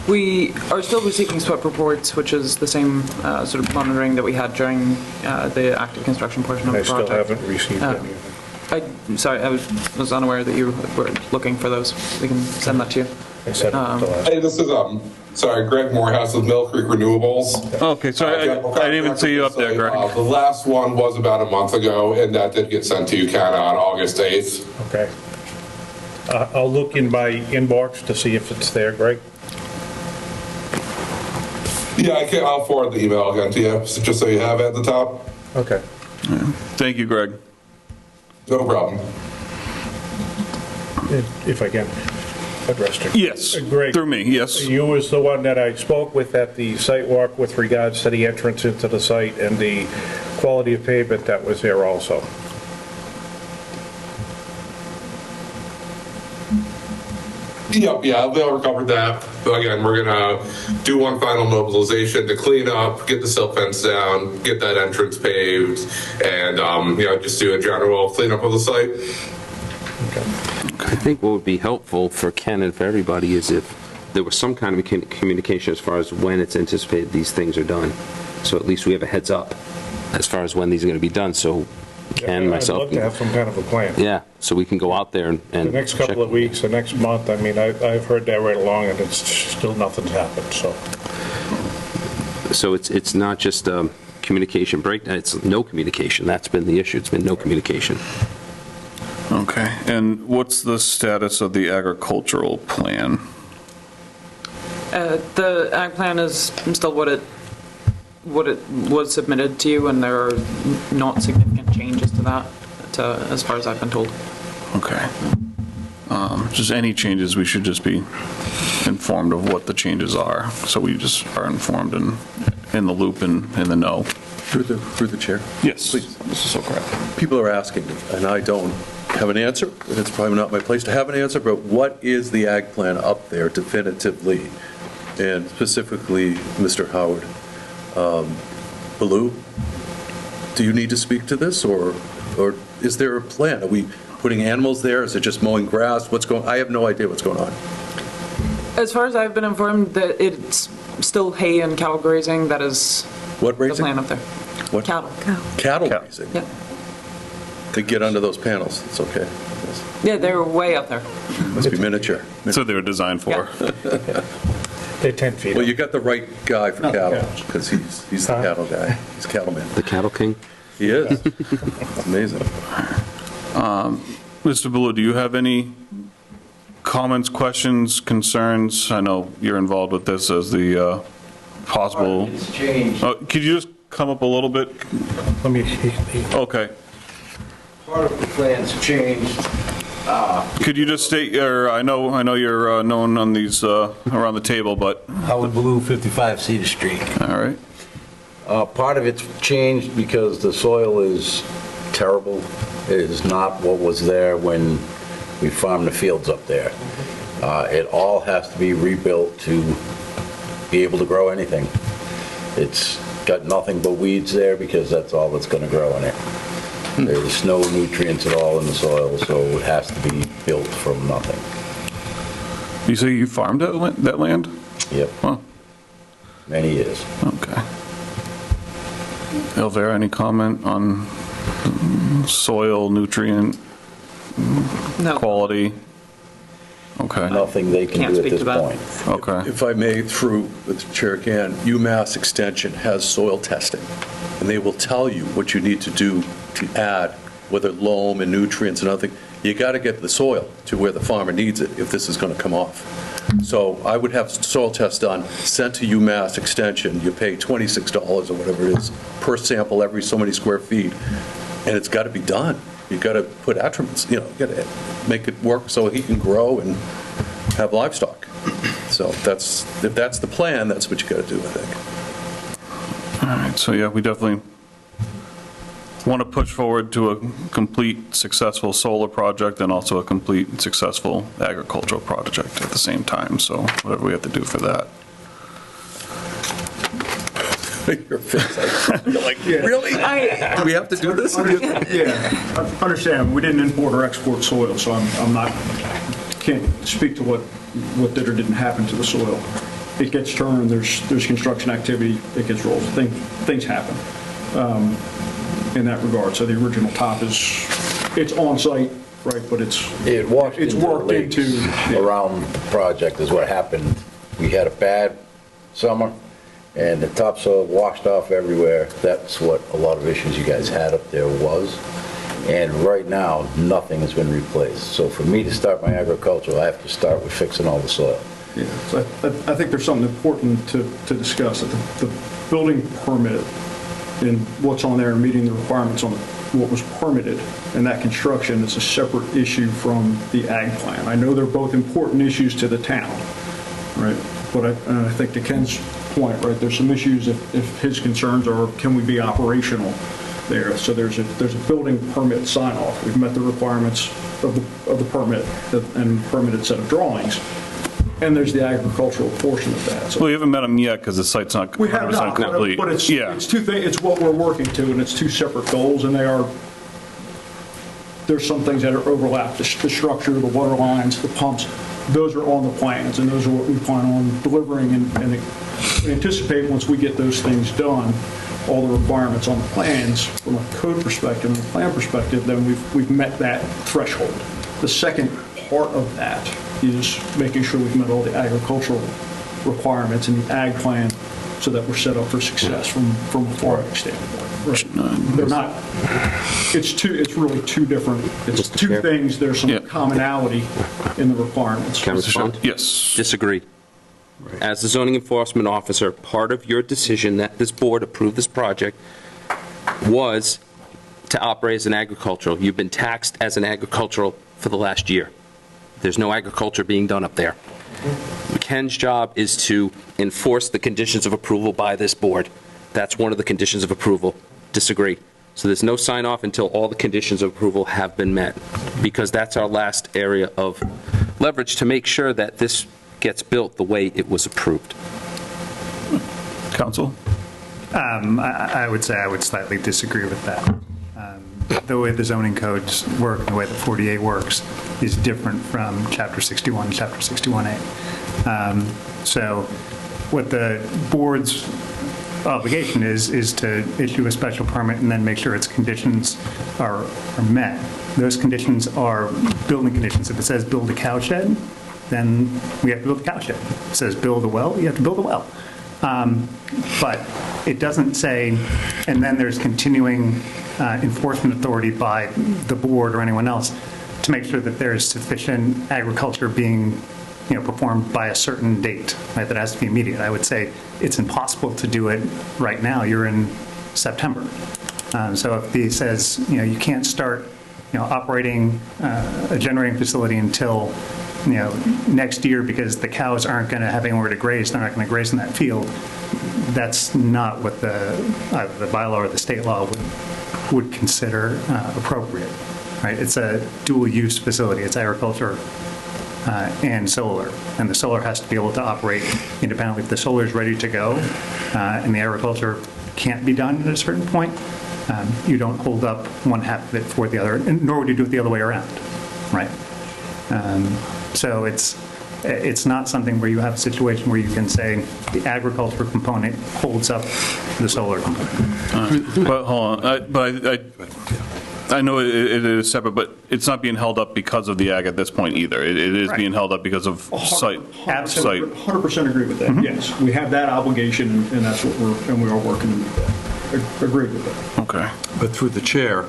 we are still receiving SWIP reports, which is the same sort of monitoring that we had during the active construction portion of I the still project. haven't received any of it. I'm sorry, I was unaware that you were looking for those. We can send that to you. I said it at the last. Hey, this is, Greg Morehouse with Mill Creek Renewables. Okay, sorry, I didn't even see you up there, Greg. The last one was about a month ago, and that did get sent to you, Ken, on August 8th. Okay. I'll look in my inbox to see if it's there, Greg. Yeah, I'll forward the email again to you, just so you have it at the top. Okay. Thank you, Greg. No problem. If I can address it. Yes, Greg. through me, yes. You was the one that I spoke with at the site walk with regards to the entrance into the site and the quality of pavement that was there also. Yep, yeah, they'll recover that. But again, we're gonna do one final mobilization to clean up, get the silt fence down, get that entrance paved, and just do a general cleanup of the site. I think what would be helpful for Ken and for everybody is if there was some kind of communication as far as when it's anticipated these things are done. So at least we have a heads up as far as when these are going to be done, so Ken, myself. I'd love to have some kind of a plan. Yeah, so we can go out there and The next couple of weeks, the next month, I mean, I've heard that right along, and it's still nothing's happened, so. So it's not just communication breakdown, it's no communication. That's been the issue. It's been no communication. Okay, and what's the status of the agricultural plan? The ag plan is still what it was submitted to you, and there are not significant changes to that, as far as I've been told. Okay. Just any changes, we should just be informed of what the changes are, so we just are informed and in the loop and in the know. Through the chair. Yes, Please. this is so correct. People are asking, and I don't have an answer, and it's probably not my place to have an answer, but what is the ag plan up there definitively? And specifically, Mr. Howard, Baloo, do you need to speak to this, or is there a plan? Are we putting animals there? Is it just mowing grass? I have no idea what's going on. As far as I've been informed, that it's still hay and cattle grazing. That is What the raising? plan up there. What? Cattle. Cattle raising? Yeah. To get under those panels, it's okay. Yes. Yeah, they're way up there. Must be miniature. So they were designed for. They're 10 feet. Well, you got the right guy for cattle, cattle. because he's the cattle guy. He's a cattleman. The Cattle King? He is. It's amazing. Mr. Baloo, do you have any comments, questions, concerns? I know you're involved with this as the possible. It's changed. Could you just come up a little bit? Let me, Okay. Part of the plan's changed. Could you just state your, I know you're known on these around the table, but, Howard Blue, 55 Cedar Street. all right. Part of it's changed because the soil is terrible. It is not what was there when we farmed the fields up there. It all has to be rebuilt to be able to grow anything. It's got nothing but weeds there because that's all that's going to grow in it. There's no nutrients at all in the soil, so it has to be built from nothing. You say you farmed that land? Yep, Well, many years. okay. Elvira, any comment on soil, nutrient, No. quality? Okay. Nothing they can Can't do at speak this to that. point. Okay. If I may, through the chair again, UMass Extension has soil testing, and they will tell you what you need to do to add, whether loam and nutrients and other things. You got to get the soil to where the farmer needs it if this is going to come off. So I would have soil tests done, sent to UMass Extension. You pay $26 or whatever it is per sample every so many square feet, and it's got to be done. You got to put attributes, you got to make it work so he can grow and have livestock. So if that's the plan, that's what you got to do, I think. All right, so yeah, we definitely want to push forward to a complete successful solar project and also a complete successful agricultural project at the same time, so whatever we have to do for that. Your face, you're like, really? Do we have to do this? Yeah, understand, we didn't import or export soil, so I'm not, can't speak to what did or didn't happen to the soil. It gets turned, there's construction activity, it gets rolled, things happen in that regard. So the original top it's on site, right, but it's worked into around the project is what happened. We had a bad summer, and the topsoil washed off everywhere. That's what a lot of issues you guys had up there was. And right now, nothing has been replaced. So for me to start my agriculture, I have to start with fixing all the soil. Yeah, so I think there's something important to discuss, that the building permit and what's on there and meeting the requirements on what was permitted, and that construction is a separate issue from the ag plan. I know they're both important issues to the town, right? But I think to Ken's point, right, there's some issues if his concerns are, can we be operational there? So there's a building permit sign off. We've met the requirements of the permit and permitted set of drawings. And there's the agricultural portion of that. So Well, you haven't met them yet because the site's not 100% we have not, complete. but it's two things. It's what we're working to, and it's two separate goals, and there's some things that are overlapped. The structure, the water lines, the pumps, those are on the plans, and those are what we plan on delivering and anticipate once we get those things done, all the requirements on the plans from a code perspective and a plan perspective, then we've met that threshold. The second part of that is making sure we've met all the agricultural requirements in the ag plan so that we're set up for success from a farming standpoint. Right. They're not, it's really two different, it's two things, there's some commonality in the requirements. Can I respond? Yes. Disagree. As the zoning enforcement officer, part of your decision that this board approved this project was to operate as an agricultural. You've been taxed as an agricultural for the last year. There's no agriculture being done up there. Ken's job is to enforce the conditions of approval by this board. That's one of the conditions of approval. Disagree. So there's no sign off until all the conditions of approval have been met, because that's our last area of leverage to make sure that this gets built the way it was approved. Council? I would say I would slightly disagree with that. The way the zoning codes work, the way the 48 works, is different from Chapter 61 and Chapter 61A. So what the board's obligation is to issue a special permit and then make sure its conditions are met. Those conditions are building conditions. If it says build a cow shed, then we have to build a cow shed. If it says build a well, you have to build a well. But it doesn't say, and then there's continuing enforcement authority by the board or anyone else to make sure that there's sufficient agriculture being performed by a certain date, right? That has to be immediate. I would say it's impossible to do it right now. You're in September. So if he says, you can't start, operating a generating facility until, next year because the cows aren't going to have anywhere to graze, they're not going to graze in that field, that's not what the bylaw or the state law would consider appropriate, right? It's a dual-use facility. It's agriculture and solar, and the solar has to be able to operate independently. If the solar is ready to go and the agriculture can't be done at a certain point, you don't hold up one half of it for the other, and nor would you do it the other way around, right? So it's not something where you have a situation where you can say the agriculture component holds up the solar component. But hold on, I know it is separate, but it's not being held up because of the ag at this point either. It is being held up because of site. 100% agree with that, yes. We have that obligation, and that's what we are working to meet that. Agreed with that. Okay. But through the chair,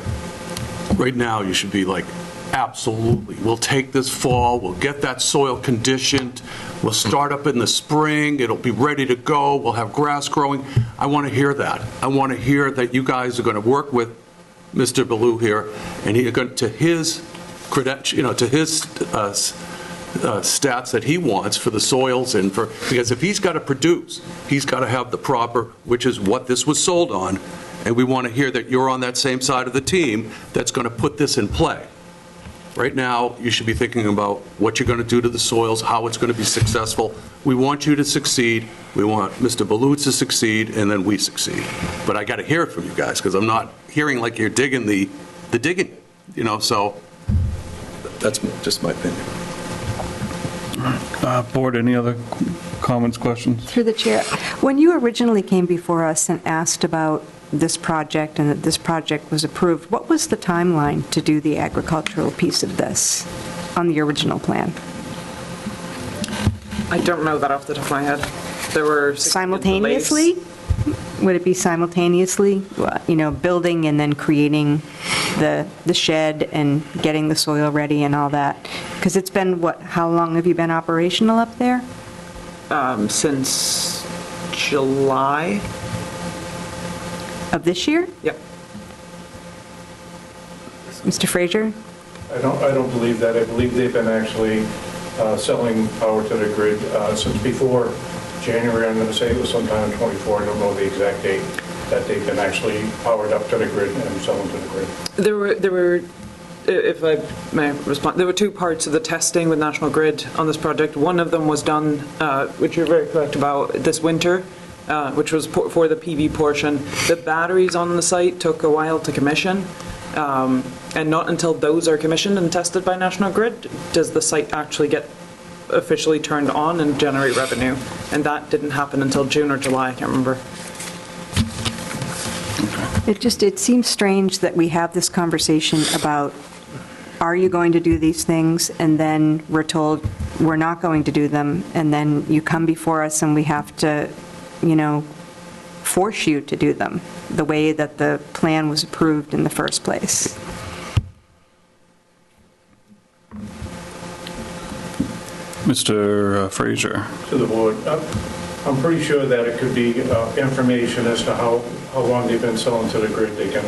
right now, you should be like, absolutely, we'll take this fall, we'll get that soil conditioned, we'll start up in the spring, it'll be ready to go, we'll have grass growing. I want to hear that. I want to hear that you guys are going to work with Mr. Baloo here, and he's going to his credential, to his stats that he wants for the soils and for, because if he's got to produce, he's got to have the proper, which is what this was sold on, and we want to hear that you're on that same side of the team that's going to put this in play. Right now, you should be thinking about what you're going to do to the soils, how it's going to be successful. We want you to succeed. We want Mr. Baloo to succeed, and then we succeed. But I got to hear it from you guys, because I'm not hearing like you're digging the digging, so that's just my opinion. Board, any other comments, questions? Through the chair, when you originally came before us and asked about this project and that this project was approved, what was the timeline to do the agricultural piece of this on the original plan? I don't know that off the top of my head. There were Simultaneously? Would it be simultaneously, building and then creating the shed and getting the soil ready and all that? Because it's been, how long have you been operational up there? Since July. Of this year? Yep. Mr. Fraser? I don't believe that. I believe they've been actually selling power to the grid since before January. I'm going to say it was sometime in 24. I don't know the exact date that they've been actually powered up to the grid and selling to the grid. There were, if I may respond, there were two parts of the testing with National Grid on this project. One of them was done, which you're very correct about, this winter, which was for the PV portion. The batteries on the site took a while to commission, and not until those are commissioned and tested by National Grid does the site actually get officially turned on and generate revenue. And that didn't happen until June or July, I can't remember. It seems strange that we have this conversation about, are you going to do these things? And then we're told we're not going to do them. And then you come before us and we have to, force you to do them the way that the plan was approved in the first place. Mr. Fraser. To the board, I'm pretty sure that it could be information as to how long they've been selling to the grid. They can,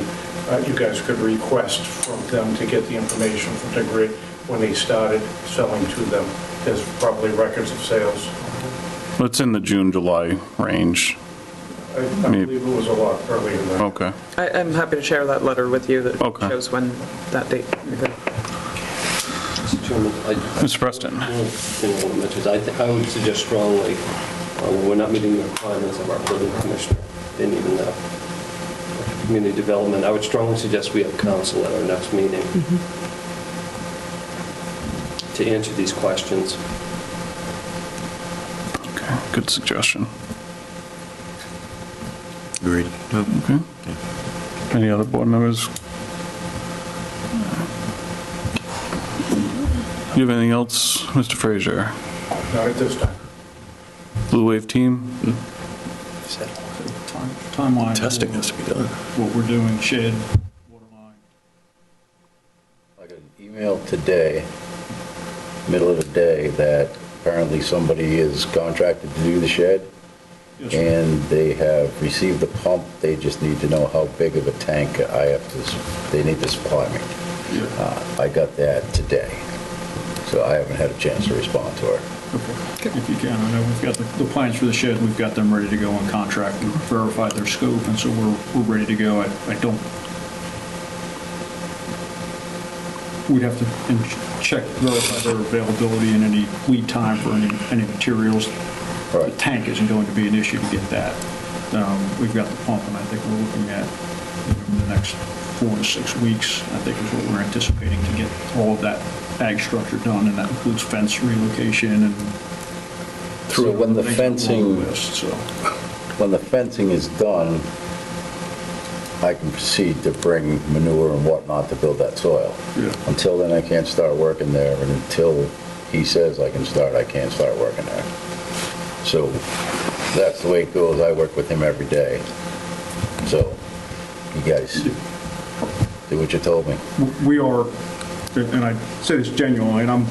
you guys could request from them to get the information from the grid when they started selling to them. There's probably records of sales. It's in the June, July range. I believe it was a lot earlier than that. Okay. I'm happy to share that letter with you that shows when that date. Mr. Chairman, Mr. Preston. I would suggest strongly, we're not meeting the requirements of our building commissioner and even community development. I would strongly suggest we have counsel at our next meeting to answer these questions. Okay, good suggestion. Agreed. Okay. Any other board members? Do you have anything else, Mr. Fraser? Not at this time. Blue Wave team? Timeline. Testing has to be done. What we're doing, shed, water line. I got an email today, middle of the day, that apparently somebody is contracted to do the shed. Yes, sir. And they have received the pump. They just need to know how big of a tank they need to supply me. I got that today, so I haven't had a chance to respond to her. Okay. If you can, I know we've got the plans for the shed, we've got them ready to go on contract and verified their scope, and so we're ready to go. We'd have to check, verify their availability and any lead time for any materials. The tank isn't going to be an issue to get that. We've got the pump, and I think we're looking at in the next 4 to 6 weeks, I think is what we're anticipating to get all of that ag structure done, and that includes fence relocation and So when the fencing, list, so. when the fencing is done, I can proceed to bring manure and whatnot to build that soil. Until then, I can't start working there, and until he says I can start, I can't start working there. So that's the way it goes. I work with him every day. So you guys do what you told me. We are, and I say this genuinely, and I'm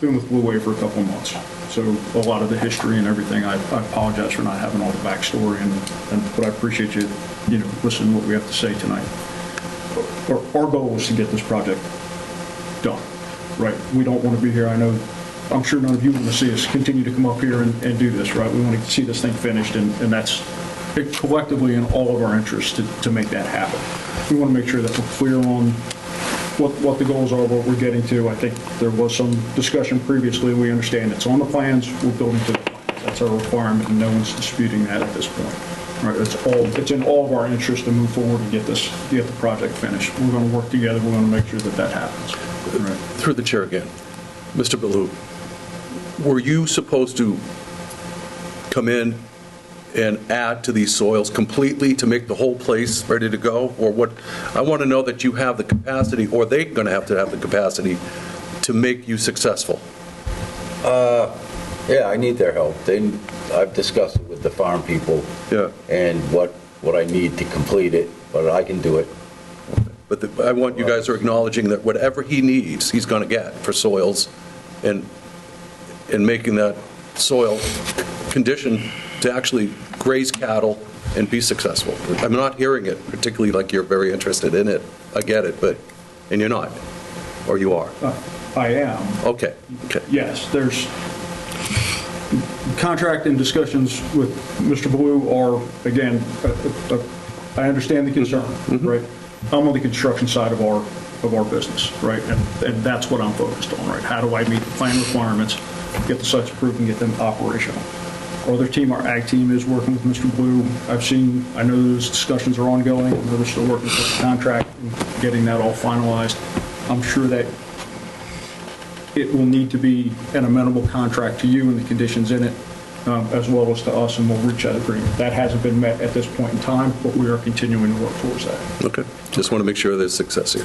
been with Blue Wave for a couple of months. So a lot of the history and everything, I apologize for not having all the backstory, but I appreciate you, listening to what we have to say tonight. Our goal is to get this project done, right? We don't want to be here. I'm sure none of you want to see us continue to come up here and do this, right? We want to see this thing finished, and that's collectively in all of our interests to make that happen. We want to make sure that we're clear on what the goals are, what we're getting to. I think there was some discussion previously. We understand it's on the plans. We're building to the plans. That's our requirement, and no one's disputing that at this point. Right? It's in all of our interest to move forward and get the project finished. We're going to work together. We're going to make sure that happens. Right. Through the chair again, Mr. Ballou, were you supposed to come in and add to these soils completely to make the whole place ready to go? Or what? I want to know that you have the capacity, or they're going to have the capacity to make you successful. Yeah, I need their help. I've discussed it with the farm people. Yeah. And what I need to complete it, but I can do it. But I want you guys are acknowledging that whatever he needs, he's going to get for soils, and making that soil condition to actually graze cattle and be successful. I'm not hearing it particularly like you're very interested in it. I get it, and you're not, or you are? I am. Okay. Yes, there's contract and discussions with Mr. Ballou are, again, I understand the concern, right? I'm on the construction side of our business, right? And that's what I'm focused on, right? How do I meet the plan requirements, get the sites approved, and get them operational? Our other team, our ag team, is working with Mr. Ballou. I know those discussions are ongoing. I know they're still working with the contract and getting that all finalized. I'm sure that it will need to be an amenable contract to you and the conditions in it, as well as to us, and we'll reach that agreement. That hasn't been met at this point in time, but we are continuing to work towards that. Okay. Just want to make sure there's success here.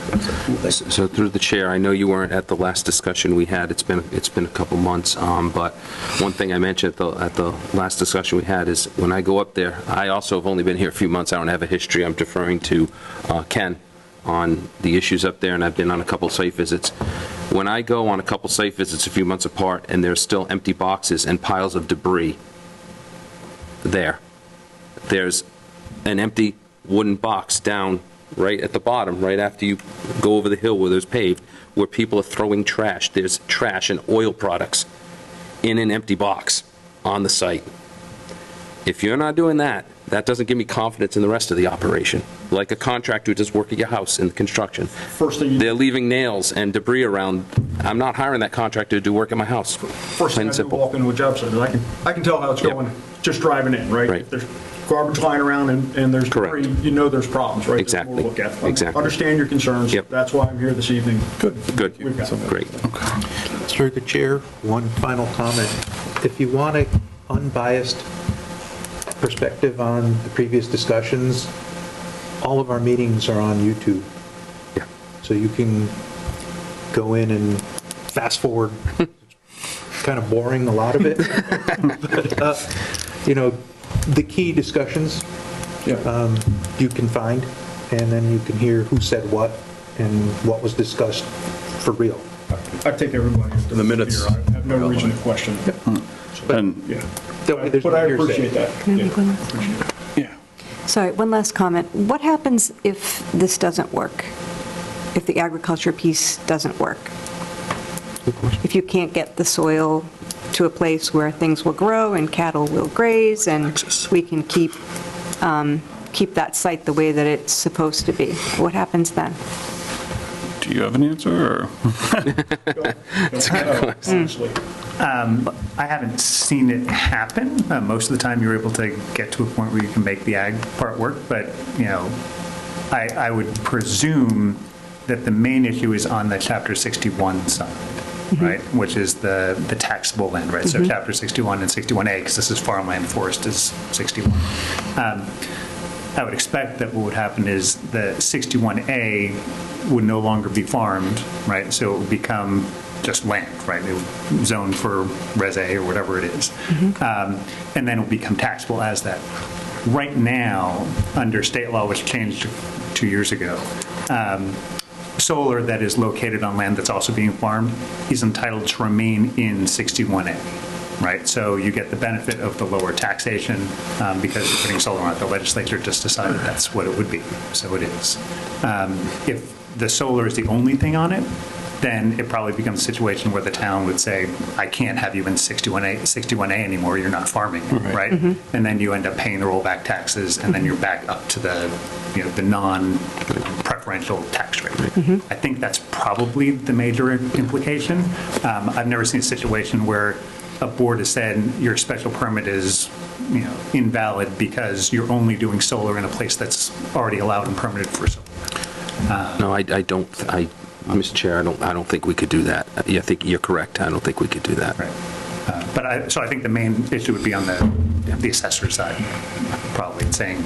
So through the chair, I know you weren't at the last discussion we had. It's been a couple months, but one thing I mentioned at the last discussion we had is when I go up there, I also have only been here a few months. I don't have a history. I'm deferring to Ken on the issues up there, and I've been on a couple site visits. When I go on a couple site visits a few months apart and there's still empty boxes and piles of debris there's an empty wooden box down right at the bottom, right after you go over the hill where there's paved, where people are throwing trash. There's trash and oil products in an empty box on the site. If you're not doing that, that doesn't give me confidence in the rest of the operation. Like a contractor who does work at your house in construction. They're leaving nails and debris around. I'm not hiring that contractor to do work at my house. First thing I do walk into a job site is I can tell how it's going just driving in, right? If there's garbage lying around and there's debris, there's problems, right? Exactly. We'll look at. Exactly. Understand your concerns. Yep. That's why I'm here this evening. Good. We've got Great. Through the chair, one final comment. If you want an unbiased perspective on the previous discussions, all of our meetings are on YouTube. Yeah. So you can go in and fast forward. Kind of boring, a lot of it. But, the key discussions you can find, and then you can hear who said what and what was discussed for real. I take everybody into the minutes. I have no reason to question it. But I appreciate that. Yeah. Sorry, one last comment. What happens if this doesn't work? If the agriculture piece doesn't work? If you can't get the soil to a place where things will grow and cattle will graze and we can keep that site the way that it's supposed to be, what happens then? Do you have an answer? Or? That's a good question. I haven't seen it happen. Most of the time you're able to get to a point where you can make the ag part work, but I would presume that the main issue is on the Chapter 61 side, right, which is the taxable land, right? So Chapter 61 and 61A, because this is farmland, forest is 61. I would expect that what would happen is the 61A would no longer be farmed, right? So it would become just land, right? It would zone for Res A or whatever it is. And then it will become taxable as that. Right now, under state law, which changed 2 years ago, solar that is located on land that's also being farmed is entitled to remain in 61A, right? So you get the benefit of the lower taxation because you're putting solar on it. The legislature just decided that's what it would be, so it is. If the solar is the only thing on it, then it probably becomes a situation where the town would say, I can't have you in 61A anymore, you're not farming, right? And then you end up paying the rollback taxes, and then you're back up to the, the non-preferential tax rate. I think that's probably the major implication. I've never seen a situation where a board has said your special permit is, invalid because you're only doing solar in a place that's already allowed and permitted for solar. No, I don't. Mr. Chair, I don't think we could do that. I think you're correct. I don't think we could do that. Right. So I think the main issue would be on the assessor side, probably saying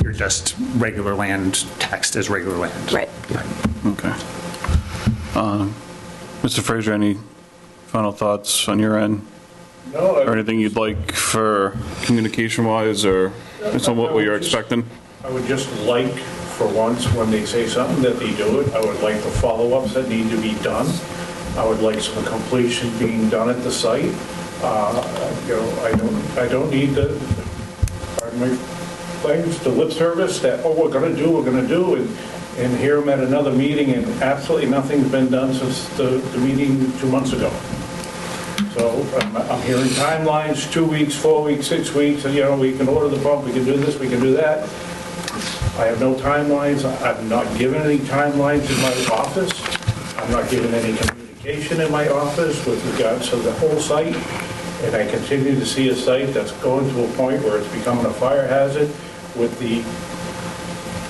you're just regular land taxed as regular land. Right. Okay. Mr. Fraser, any final thoughts on your end? No. Or anything you'd like for communication-wise, or some what you're expecting? I would just like, for once, when they say something, that they do it. I would like the follow-ups that need to be done. I would like some completion being done at the site. I don't need the, pardon my language, the lip service that, we're going to do, and hear them at another meeting, and absolutely nothing's been done since the meeting 2 months ago. So I'm hearing timelines, 2 weeks, 4 weeks, 6 weeks, and we can order the pump, we can do this, we can do that. I have no timelines. I'm not given any timelines in my office. I'm not given any communication in my office with regards to the whole site. And I continue to see a site that's going to a point where it's becoming a fire hazard with the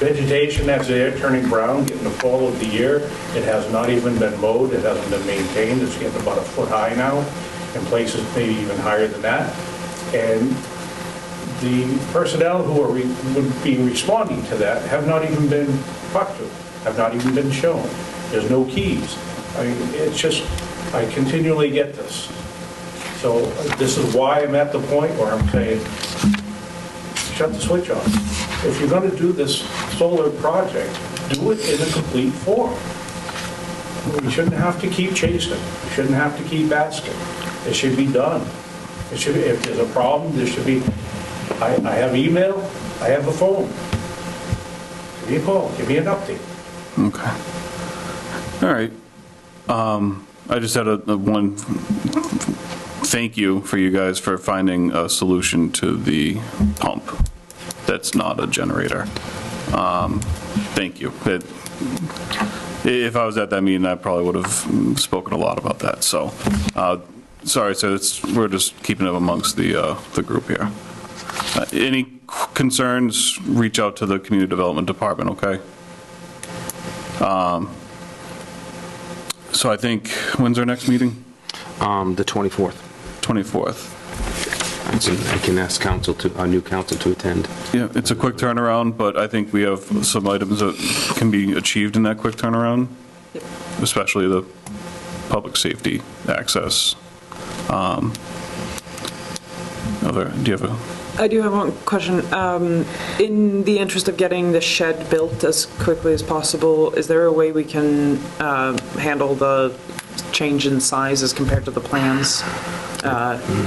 vegetation that's there turning brown, getting the fall of the year. It has not even been mowed. It hasn't been maintained. It's getting about a foot high now, in places maybe even higher than that. And the personnel who would be responding to that have not even been talked to, have not even been shown. There's no keys. I mean, it's just, I continually get this. So this is why I'm at the point where I'm saying, shut the switch off. If you're going to do this solar project, do it in a complete form. We shouldn't have to keep chasing. We shouldn't have to keep asking. It should be done. It should be, if there's a problem, there should be, I have email, I have a phone. Give me a call, give me an update. Okay. All right. I just had a one thank you for you guys for finding a solution to the pump that's not a generator. Thank you. If I was at that meeting, I probably would have spoken a lot about that. So, sorry, so we're just keeping it amongst the group here. Any concerns, reach out to the Community Development Department, okay? So I think, when's our next meeting? The 24th. 24th. I can ask our new council to attend. Yeah, it's a quick turnaround, but I think we have some items that can be achieved in that quick turnaround, especially the public safety access. Do you have a... I do have one question. In the interest of getting the shed built as quickly as possible, is there a way we can handle the change in size as compared to the plans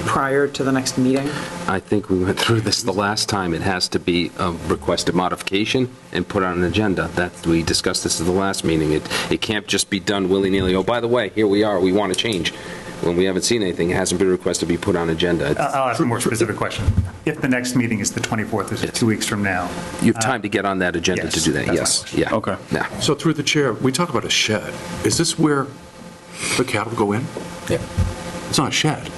prior to the next meeting? I think we went through this the last time. It has to be a requested modification and put on an agenda. We discussed this at the last meeting. It can't just be done willy-nilly. Oh, by the way, here we are. We want to change. When we haven't seen anything, it hasn't been requested to be put on agenda. I'll ask a more specific question. If the next meeting is the 24th, is it 2 weeks from now? You have time to get on that agenda to do that, yes. Yeah. Okay. Yeah. So through the chair, we talk about a shed. Is this where the cattle go in? Yeah. It's not a shed.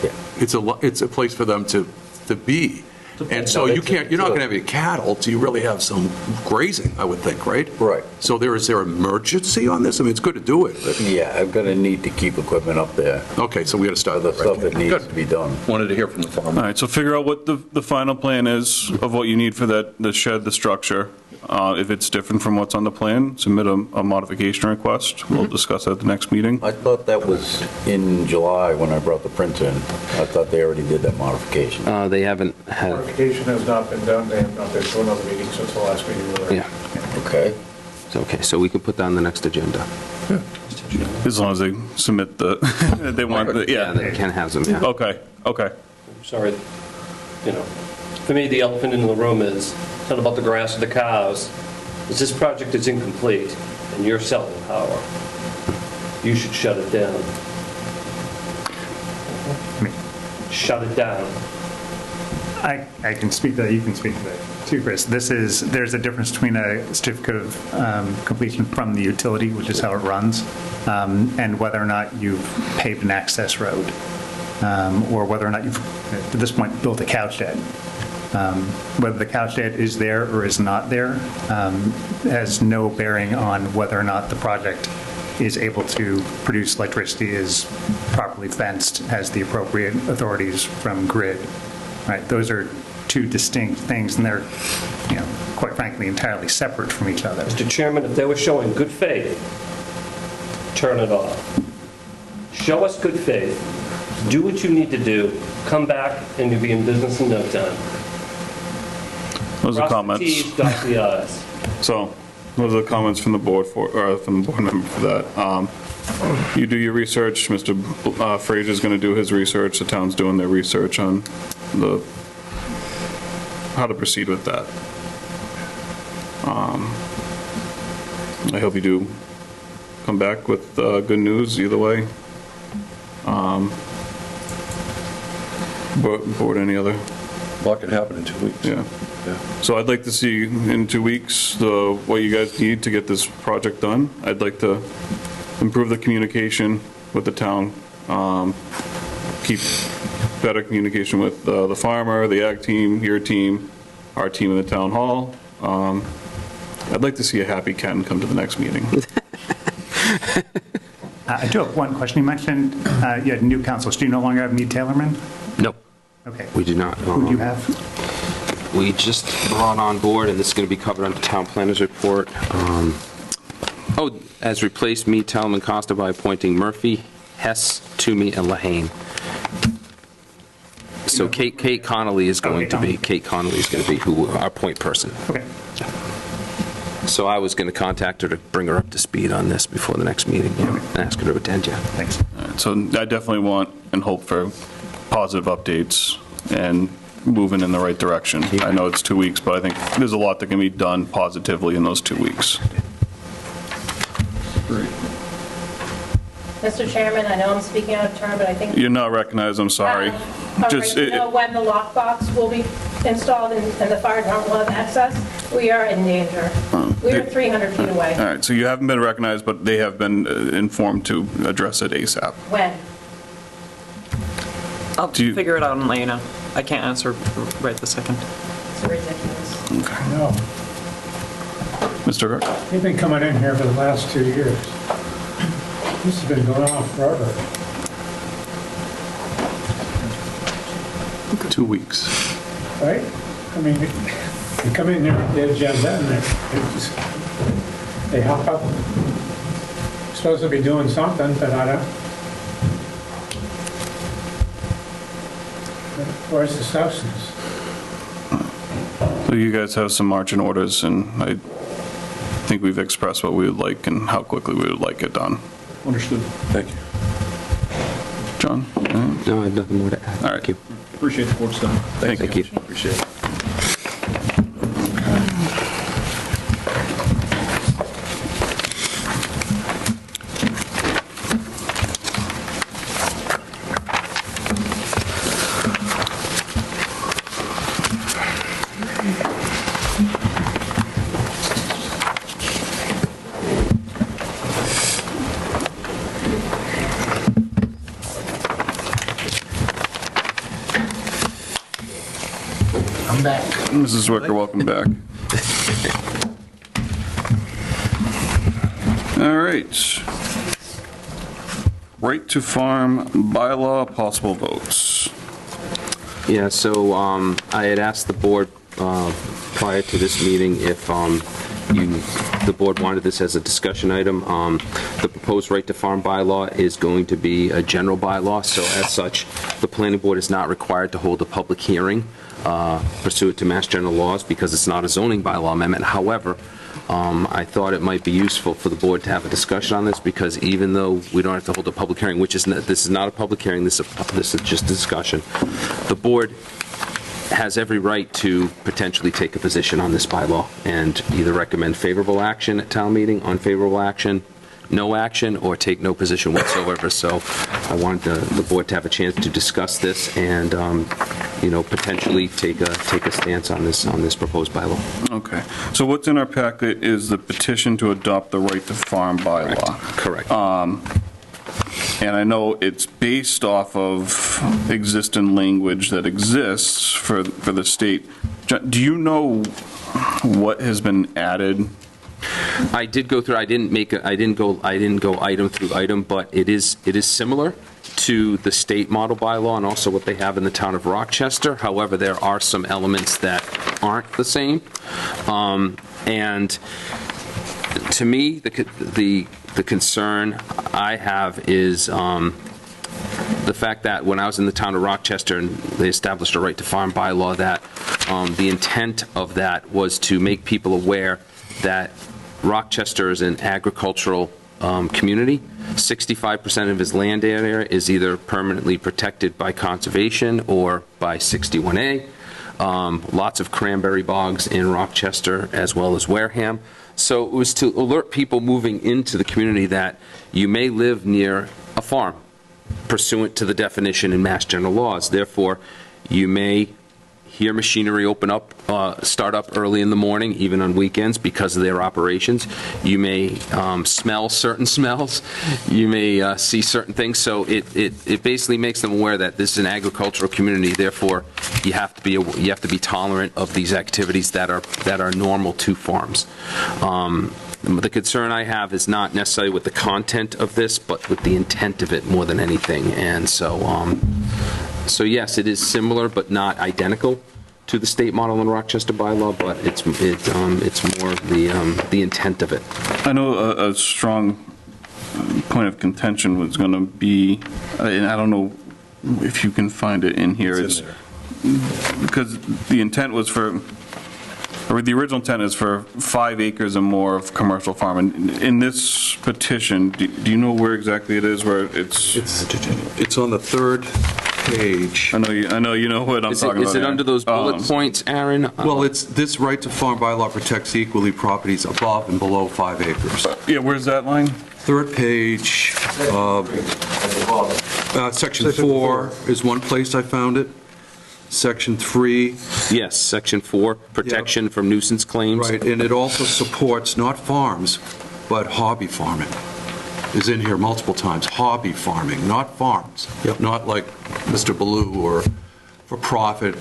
Yeah. It's a place for them to be. And so you're not going to have any cattle till you really have some grazing, I would think, right? Right. So is there emergency on this? I mean, it's good to do it, but... Yeah, I'm going to need to keep equipment up there. Okay, so we got to start The stuff that needs to be done. Wanted to hear from the farmer. All right, so figure out what the final plan is of what you need for the shed, the structure. If it's different from what's on the plan, submit a modification request. We'll discuss that at the next meeting. I thought that was in July when I brought the print in. I thought they already did that modification. They haven't had, Modification has not been done. They have not been to another meeting since the last meeting we were at. yeah. Okay. It's okay, so we can put that on the next agenda. As long as they submit they want Yeah, they can have them, yeah. Okay. Sorry, for me, the elephant in the room is, it's not about the grass or the cows. Is this project is incomplete and you're selling power. You should shut it down. Shut it down. I can speak to that, you can speak to that too, Chris. There's a difference between a certificate of completion from the utility, which is how it runs, and whether or not you've paved an access road, or whether or not you've, at this point, built a cow shed. Whether the cow shed is there or is not there has no bearing on whether or not the project is able to produce electricity, is properly fenced, has the appropriate authorities from grid. Right? Those are two distinct things, and they're, quite frankly, entirely separate from each other. Mr. Chairman, if they were showing good faith, turn it off. Show us good faith. Do what you need to do. Come back, and you'll be in business in no time. Those are Cross the comments. Ts, dot the Is. So, those are the comments from the board from the board member for that. You do your research. Mr. Frazier's going to do his research. The town's doing their research on how to proceed with that. I hope you do come back with good news either way. Board, any other? A lot can happen in 2 weeks. Yeah. So I'd like to see in 2 weeks what you guys need to get this project done. I'd like to improve the communication with the town, keep better communication with the farmer, the ag team, your team, our team in the town hall. I'd like to see a happy Ken come to the next meeting. I do have one question. You mentioned you had new councils. Do you no longer have Mead Taylorman? Nope. Okay. We do not. Who do you have? We just brought on board, and this is going to be covered under town planner's report. As replaced me, Talman Costa, by appointing Murphy, Hess, Toomey, and Lahane. So Kate Connolly is going to be our point person. Okay. So I was going to contact her to bring her up to speed on this before the next meeting, and ask her to attend, yeah. Thanks. So I definitely want and hope for positive updates and moving in the right direction. I know it's 2 weeks, but I think there's a lot that can be done positively in those 2 weeks. Mr. Chairman, I know I'm speaking out of turn, but I think... You're not recognized, I'm sorry. Just you know when the lockbox will be installed and the fire department will have access, we are in danger. We are 300 feet away. All right, so you haven't been recognized, but they have been informed to address it ASAP. When? I'll figure it out and let you know. I can't answer right this second. It's ridiculous. Okay. No, Mr. Kirk? they've been coming in here for the last 2 years. This has been going on forever. 2 weeks. Right? I mean, they come in there with the agenda and they hop up. Supposed to be doing something, but I don't. Where's the substance? So you guys have some marching orders, and I think we've expressed what we would like and how quickly we would like it done. Understood. Thank you. John? No, I have nothing more to add. All right. Thank you. Appreciate the work's done. Thank you. Appreciate it. welcome back. Mrs. Zwicker, welcome back. All right. Right to farm bylaw, possible votes. Yeah, so I had asked the board prior to this meeting if the board wanted this as a discussion item. The proposed right to farm bylaw is going to be a general bylaw, so as such, the planning board is not required to hold a public hearing pursuant to Mass General laws because it's not a zoning bylaw amendment. However, I thought it might be useful for the board to have a discussion on this because even though we don't have to hold a public hearing, which is this is not a public hearing, this is just a discussion, the board has every right to potentially take a position on this bylaw and either recommend favorable action at town meeting, unfavorable action, no action, or take no position whatsoever. So I wanted the board to have a chance to discuss this and, potentially take a stance on this proposed bylaw. Okay. So what's in our packet is the petition to adopt the right to farm bylaw. Correct. And I know it's based off of existing language that exists for the state. Do you know what has been added? I did go through. I didn't go item through item, but it is similar to the state model bylaw and also what they have in the town of Rochester. However, there are some elements that aren't the same. And to me, the concern I have is the fact that when I was in the town of Rochester and they established a right to farm bylaw, that the intent of that was to make people aware that Rochester is an agricultural community. 65% of its land area is either permanently protected by conservation or by 61A. Lots of cranberry bogs in Rochester as well as Wareham. So it was to alert people moving into the community that you may live near a farm pursuant to the definition in Mass General laws. Therefore, you may hear machinery start up early in the morning, even on weekends because of their operations. You may smell certain smells. You may see certain things. So it basically makes them aware that this is an agricultural community. Therefore, you have to be tolerant of these activities that are normal to farms. The concern I have is not necessarily with the content of this, but with the intent of it more than anything. And so yes, it is similar but not identical to the state model and Rochester bylaw, but it's more the intent of it. I know a strong point of contention was going to be, and I don't know if you can find it in here, is because the intent was the original intent is for 5 acres or more of commercial farm. And in this petition, do you know where exactly it is? Where it's on the third page. I know you know what I'm talking about. Is it under those bullet points, Aaron? Well, it's this right to farm bylaw protects equally properties above and below 5 acres. Yeah, where's that line? Third page, section 4 is one place I found it. Section 3. Yes, section 4, protection from nuisance claims. Right, and it also supports not farms, but hobby farming. Is in here multiple times. Hobby farming, not farms. Not like Mr. Ballou or for profit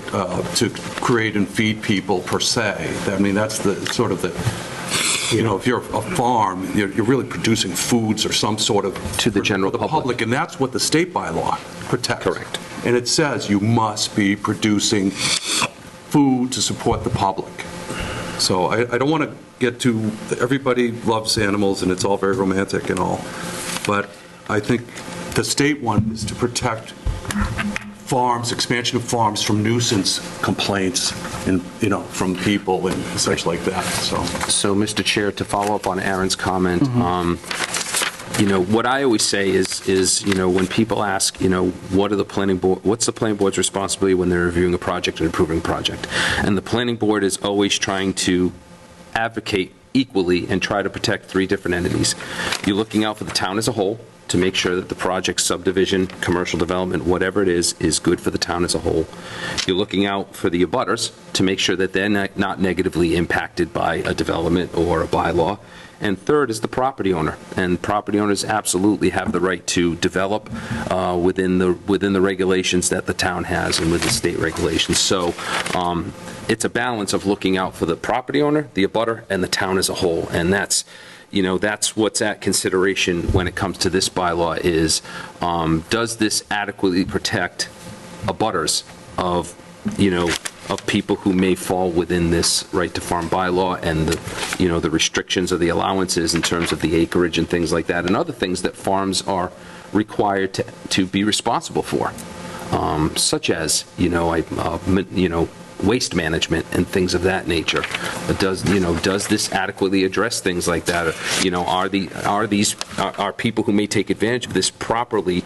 to create and feed people per se. I mean, that's the sort of the, if you're a farm, you're really producing foods or some sort of to the general public, and that's what the state bylaw protects. Correct. And it says you must be producing food to support the public. So I don't want to get to, everybody loves animals and it's all very romantic and all, but I think the state one is to protect farms, expansion of farms from nuisance complaints and, from people and such like that. So Mr. Chair, to follow up on Aaron's comment, what I always say is when people ask, what's the planning board's responsibility when they're reviewing a project and approving a project? And the planning board is always trying to advocate equally and try to protect 3 different entities. You're looking out for the town as a whole to make sure that the project, subdivision, commercial development, whatever it is good for the town as a whole. You're looking out for the abutters to make sure that they're not negatively impacted by a development or a bylaw. And third is the property owner. And property owners absolutely have the right to develop within the regulations that the town has and with the state regulations. So it's a balance of looking out for the property owner, the abutter, and the town as a whole. And that's what's at consideration when it comes to this bylaw is, does this adequately protect abutters of people who may fall within this right to farm bylaw and the restrictions of the allowances in terms of the acreage and things like that, and other things that farms are required to be responsible for, such as, waste management and things of that nature. Does this adequately address things like that? Or, are people who may take advantage of this properly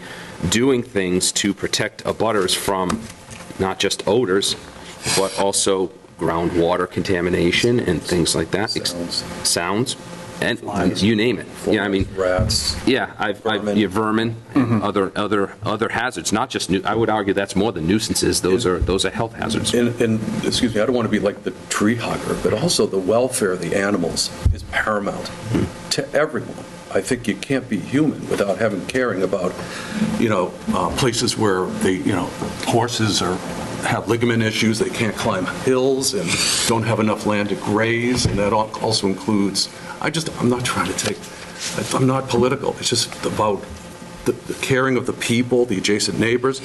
doing things to protect abutters from not just odors, but also groundwater contamination and things like that? Sounds. And you name it. Yeah, I mean, rats. Yeah, vermin, and other hazards. Not just I would argue that's more than nuisances. Those are health hazards. And excuse me, I don't want to be like the tree hugger, but also the welfare of the animals is paramount to everyone. I think you can't be human without caring about, places where horses have ligament issues, they can't climb hills and don't have enough land to graze, and that also includes, I'm not trying to I'm not political, it's just about the caring of the people, the adjacent neighbors,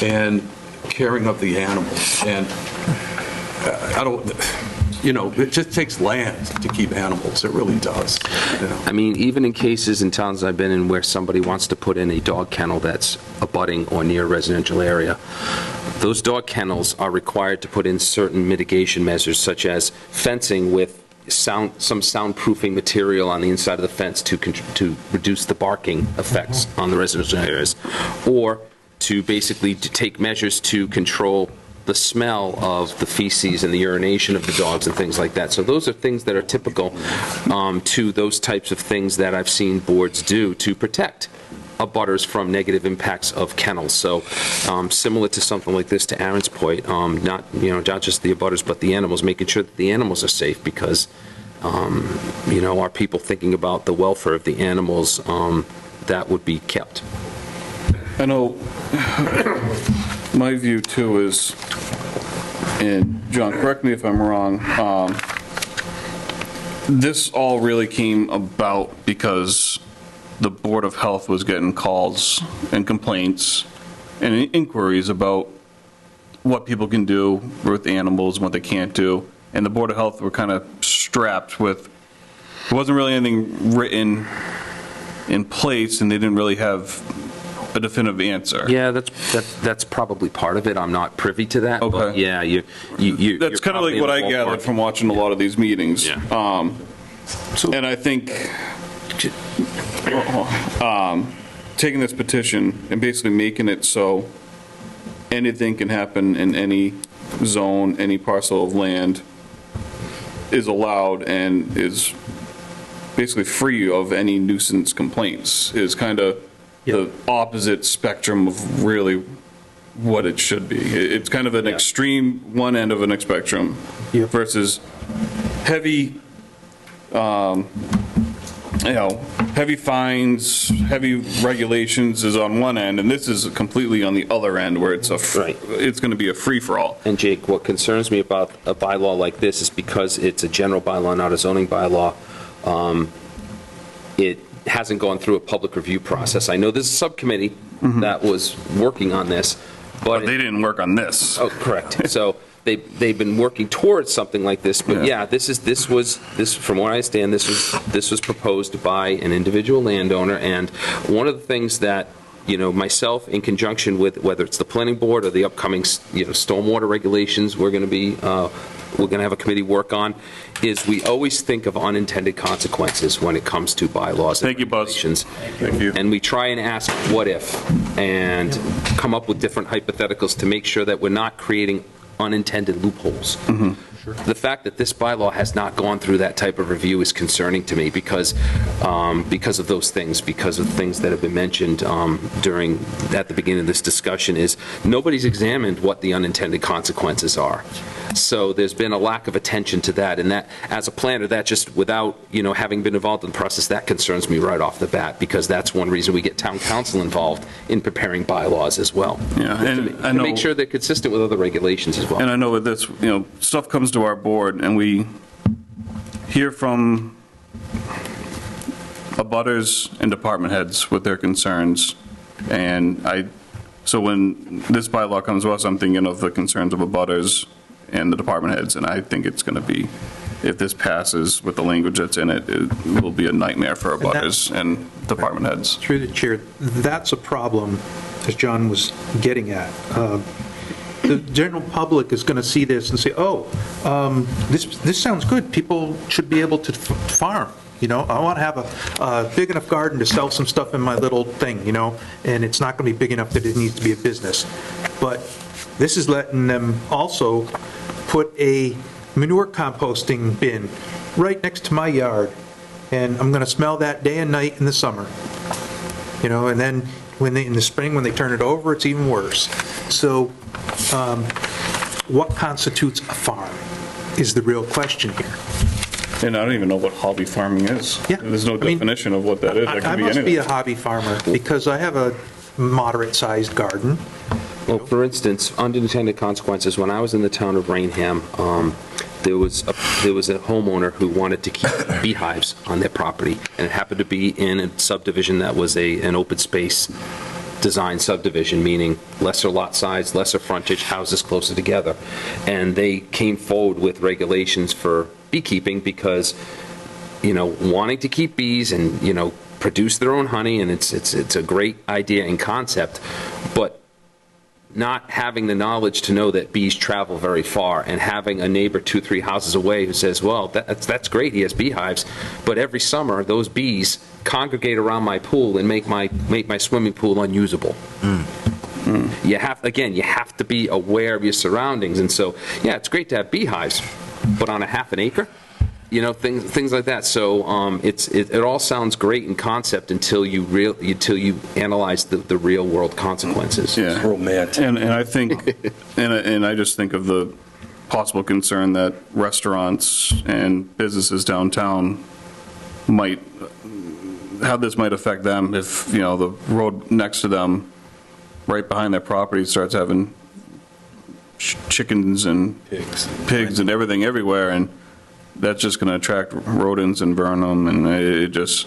and caring of the animals. And it just takes land to keep animals, it really does. I mean, even in cases in towns I've been in where somebody wants to put in a dog kennel that's abutting or near a residential area, those dog kennels are required to put in certain mitigation measures, such as fencing with some soundproofing material on the inside of the fence to reduce the barking effects on the residential areas, or to basically take measures to control the smell of the feces and the urination of the dogs and things like that. So those are things that are typical to those types of things that I've seen boards do to protect abutters from negative impacts of kennels. So similar to something like this, to Aaron's point, not just the abutters, but the animals, making sure that the animals are safe, because are people thinking about the welfare of the animals that would be kept? I know my view too is, and John, correct me if I'm wrong, this all really came about because the Board of Health was getting calls and complaints and inquiries about what people can do with animals and what they can't do. And the Board of Health were kind of strapped with, there wasn't really anything written in place, and they didn't really have a definitive answer. Yeah, that's probably part of it. I'm not privy to that. Okay. But yeah, that's kind of like what I gathered from watching a lot of these meetings. Yeah. And I think taking this petition and basically making it so anything can happen in any zone, any parcel of land is allowed and is basically free of any nuisance complaints is kind of the opposite spectrum of really what it should be. It's kind of an extreme one end of a spectrum versus heavy, heavy fines, heavy regulations is on one end, and this is completely on the other end where it's it's going to be a free-for-all. And Jake, what concerns me about a bylaw like this is because it's a general bylaw, not a zoning bylaw, it hasn't gone through a public review process. I know there's a subcommittee that was working on this, but they didn't work on this. Oh, correct. So they've been working towards something like this, but this was from what I understand, this was proposed by an individual landowner, and one of the things that myself, in conjunction with whether it's the planning board or the upcoming stormwater regulations we're going to have a committee work on, is we always think of unintended consequences when it comes to bylaws and regulations. Thank you. And we try and ask what if and come up with different hypotheticals to make sure that we're not creating unintended loopholes. The fact that this bylaw has not gone through that type of review is concerning to me because of those things, because of things that have been mentioned at the beginning of this discussion, is nobody's examined what the unintended consequences are. So there's been a lack of attention to that, and that, as a planner, that just, without, having been involved in the process, that concerns me right off the bat, because that's one reason we get town council involved in preparing bylaws as well. Yeah, and to make sure they're consistent with other regulations as well. And I know with this, stuff comes to our board, and we hear from abutters and department heads with their concerns, and so when this bylaw comes to us, I'm thinking of the concerns of abutters and the department heads, and I think it's going to be, if this passes with the language that's in it, it will be a nightmare for abutters and department heads. Through the chair, that's a problem, as John was getting at. The general public is going to see this and say, oh, this sounds good. People should be able to farm. I want to have a big enough garden to sell some stuff in my little thing, and it's not going to be big enough that it needs to be a business. But this is letting them also put a manure composting bin right next to my yard, and I'm going to smell that day and night in the summer. And then in the spring, when they turn it over, it's even worse. So what constitutes a farm is the real question here. And I don't even know what hobby farming is. Yeah. There's no definition of what that is. That I must be a hobby farmer because I have a moderate-sized garden. Well, for instance, unintended consequences, when I was in the town of Rainham, there was a homeowner who wanted to keep beehives on their property, and it happened to be in a subdivision that was an open space design subdivision, meaning lesser lot size, lesser frontage, houses closer together. And they came forward with regulations for beekeeping because, wanting to keep bees and, produce their own honey, and it's a great idea and concept, but not having the knowledge to know that bees travel very far, and having a neighbor 2-3 houses away who says, well, that's great, he has beehives, but every summer those bees congregate around my pool and make my swimming pool unusable. You have to be aware of your surroundings. And so, yeah, it's great to have beehives, but on a half an acre, things like that. So it all sounds great in concept until you analyze the real world consequences. Yeah. It's romantic. And I think, and I just think of the possible concern that restaurants and businesses downtown how this might affect them if, the road next to them, right behind their property, starts having chickens and pigs and everything everywhere, and that's just going to attract rodents and burn them, and it just,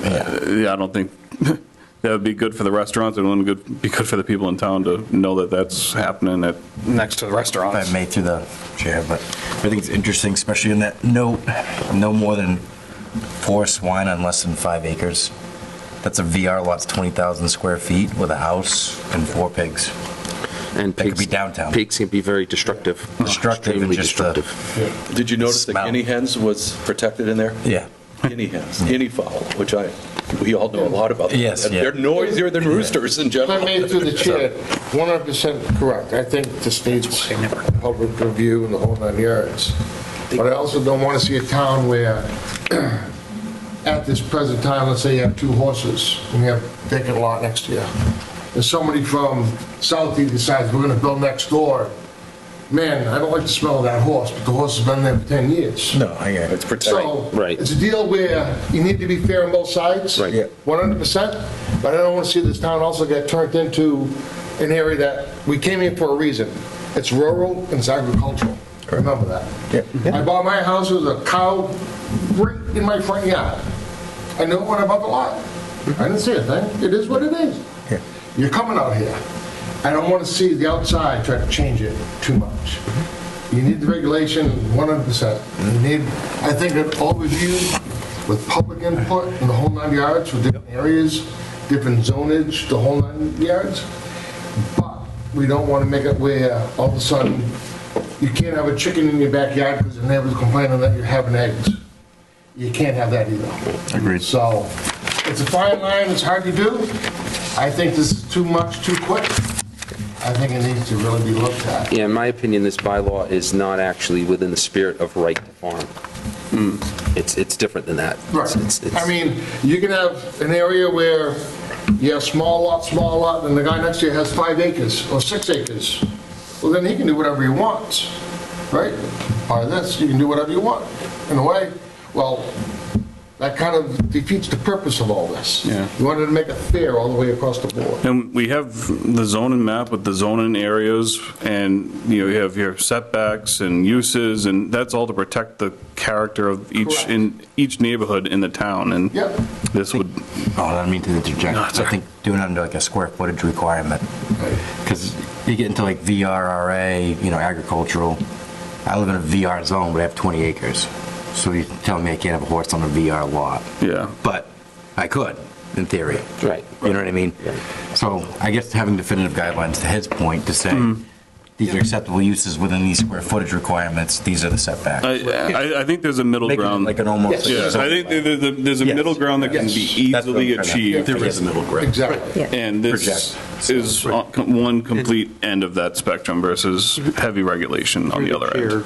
I don't think that would be good for the restaurants. It wouldn't be good for the people in town to know that that's happening next to the restaurants. If I may through the chair, but I think it's interesting, especially in that no more than 4 swine on less than 5 acres. That's a VR lot's 20,000 square feet with a house and 4 pigs. And that could be downtown. Pigs can be very destructive. Extremely destructive. Did you notice that guinea hens was protected in there? Yeah. Guinea hens, guinea fowl, which we all know a lot about. Yes, They're noisier than roosters in general. If I may, through the chair, 100% correct. I think the state's public review and the whole 9 yards. But I also don't want to see a town where, at this present time, let's say you have 2 horses and you have a vacant lot next to you. And somebody from Southie decides we're going to build next door. Man, I don't like the smell of that horse, but the horse has been there for 10 years. No, I get it. It's protected. So Right. it's a deal where you need to be fair on both sides, Right. Yeah. 100%. But I don't want to see this town also get turned into an area that we came here for a reason. It's rural and it's agricultural. Remember that. Yeah. I bought my house with a cow right in my front yard. I know when I bought the lot. I didn't see a thing. It is what it is. Yeah. You're coming out here. I don't want to see the outside try to change it too much. You need the regulation 100%. You need, I think, an overview with public input in the whole 9 yards for different areas, different zonage, the whole 9 yards. But we don't want to make it where all of a sudden you can't have a chicken in your backyard because the neighbor's complaining that you're having eggs. You can't have that either. Agreed. So it's a fine line. It's hard to do. I think this is too much, too quick. I think it needs to really be looked at. Yeah, in my opinion, this bylaw is not actually within the spirit of right to farm. It's different than that. Right. It's- I mean, you can have an area where you have small lot, and the guy next to you has 5 acres or 6 acres. Well, then he can do whatever he wants, right? By this, you can do whatever you want. In a way, well, that kind of defeats the purpose of all this. Yeah. You wanted to make it fair all the way across the board. And we have the zoning map with the zoning areas, and, you have your setbacks and uses, and that's all to protect the character of each neighborhood in the town, and Yep. this would, Oh, I don't mean to interject. I think doing it under like a square footage requirement, because you get into like VRRA, agricultural. I live in a VR zone, but I have 20 acres. So you're telling me I can't have a horse on a VR lot? yeah. But I could, in theory. Right. You know what I mean? So I guess having definitive guidelines, to his point, to say, these are acceptable uses within these square footage requirements, these are the setbacks. I think there's a middle Making it ground. like an almost- Yeah, I think there's a middle ground that can be That's what I'm easily trying to- achieved. There is a middle ground. Exactly. And this is one complete end of that spectrum versus heavy regulation on the other end. Chair,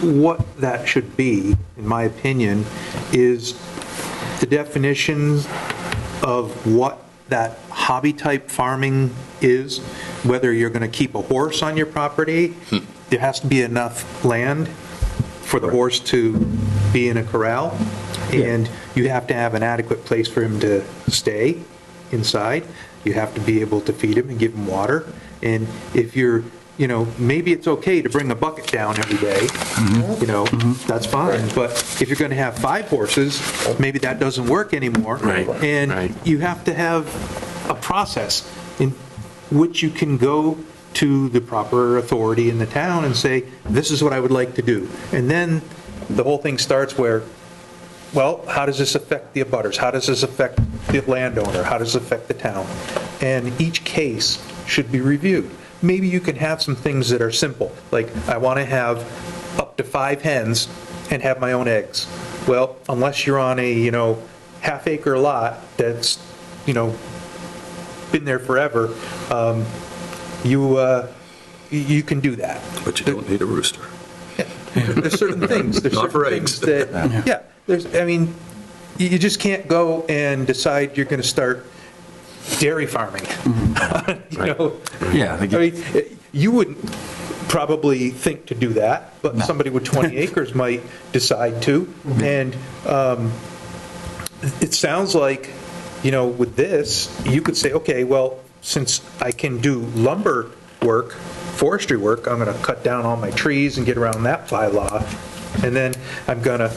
what that should be, in my opinion, is the definitions of what that hobby-type farming is, whether you're going to keep a horse on your property, there has to be enough land for the horse to be in a corral, and you have to have an adequate place for him to stay inside. You have to be able to feed him and give him water, and if you're maybe it's okay to bring a bucket down every day, that's fine. But if you're going to have 5 horses, maybe that doesn't work anymore. Right. And you have to have a process in which you can go to the proper authority in the town and say, this is what I would like to do. And then the whole thing starts where, well, how does this affect the abutters? How does this affect the landowner? How does it affect the town? And each case should be reviewed. Maybe you can have some things that are simple, like I want to have up to 5 hens and have my own eggs. Well, unless you're on a, half-acre lot that's, been there forever, you can do that. But you don't need a rooster. There's certain things. There's Not certain for things eggs. that, you just can't go and decide you're going to start dairy farming. Yeah. You wouldn't probably think to do that, but somebody with 20 acres might decide to. And it sounds like, with this, you could say, okay, well, since I can do lumber work, forestry work, I'm going to cut down all my trees and get around that bylaw. And then I'm going to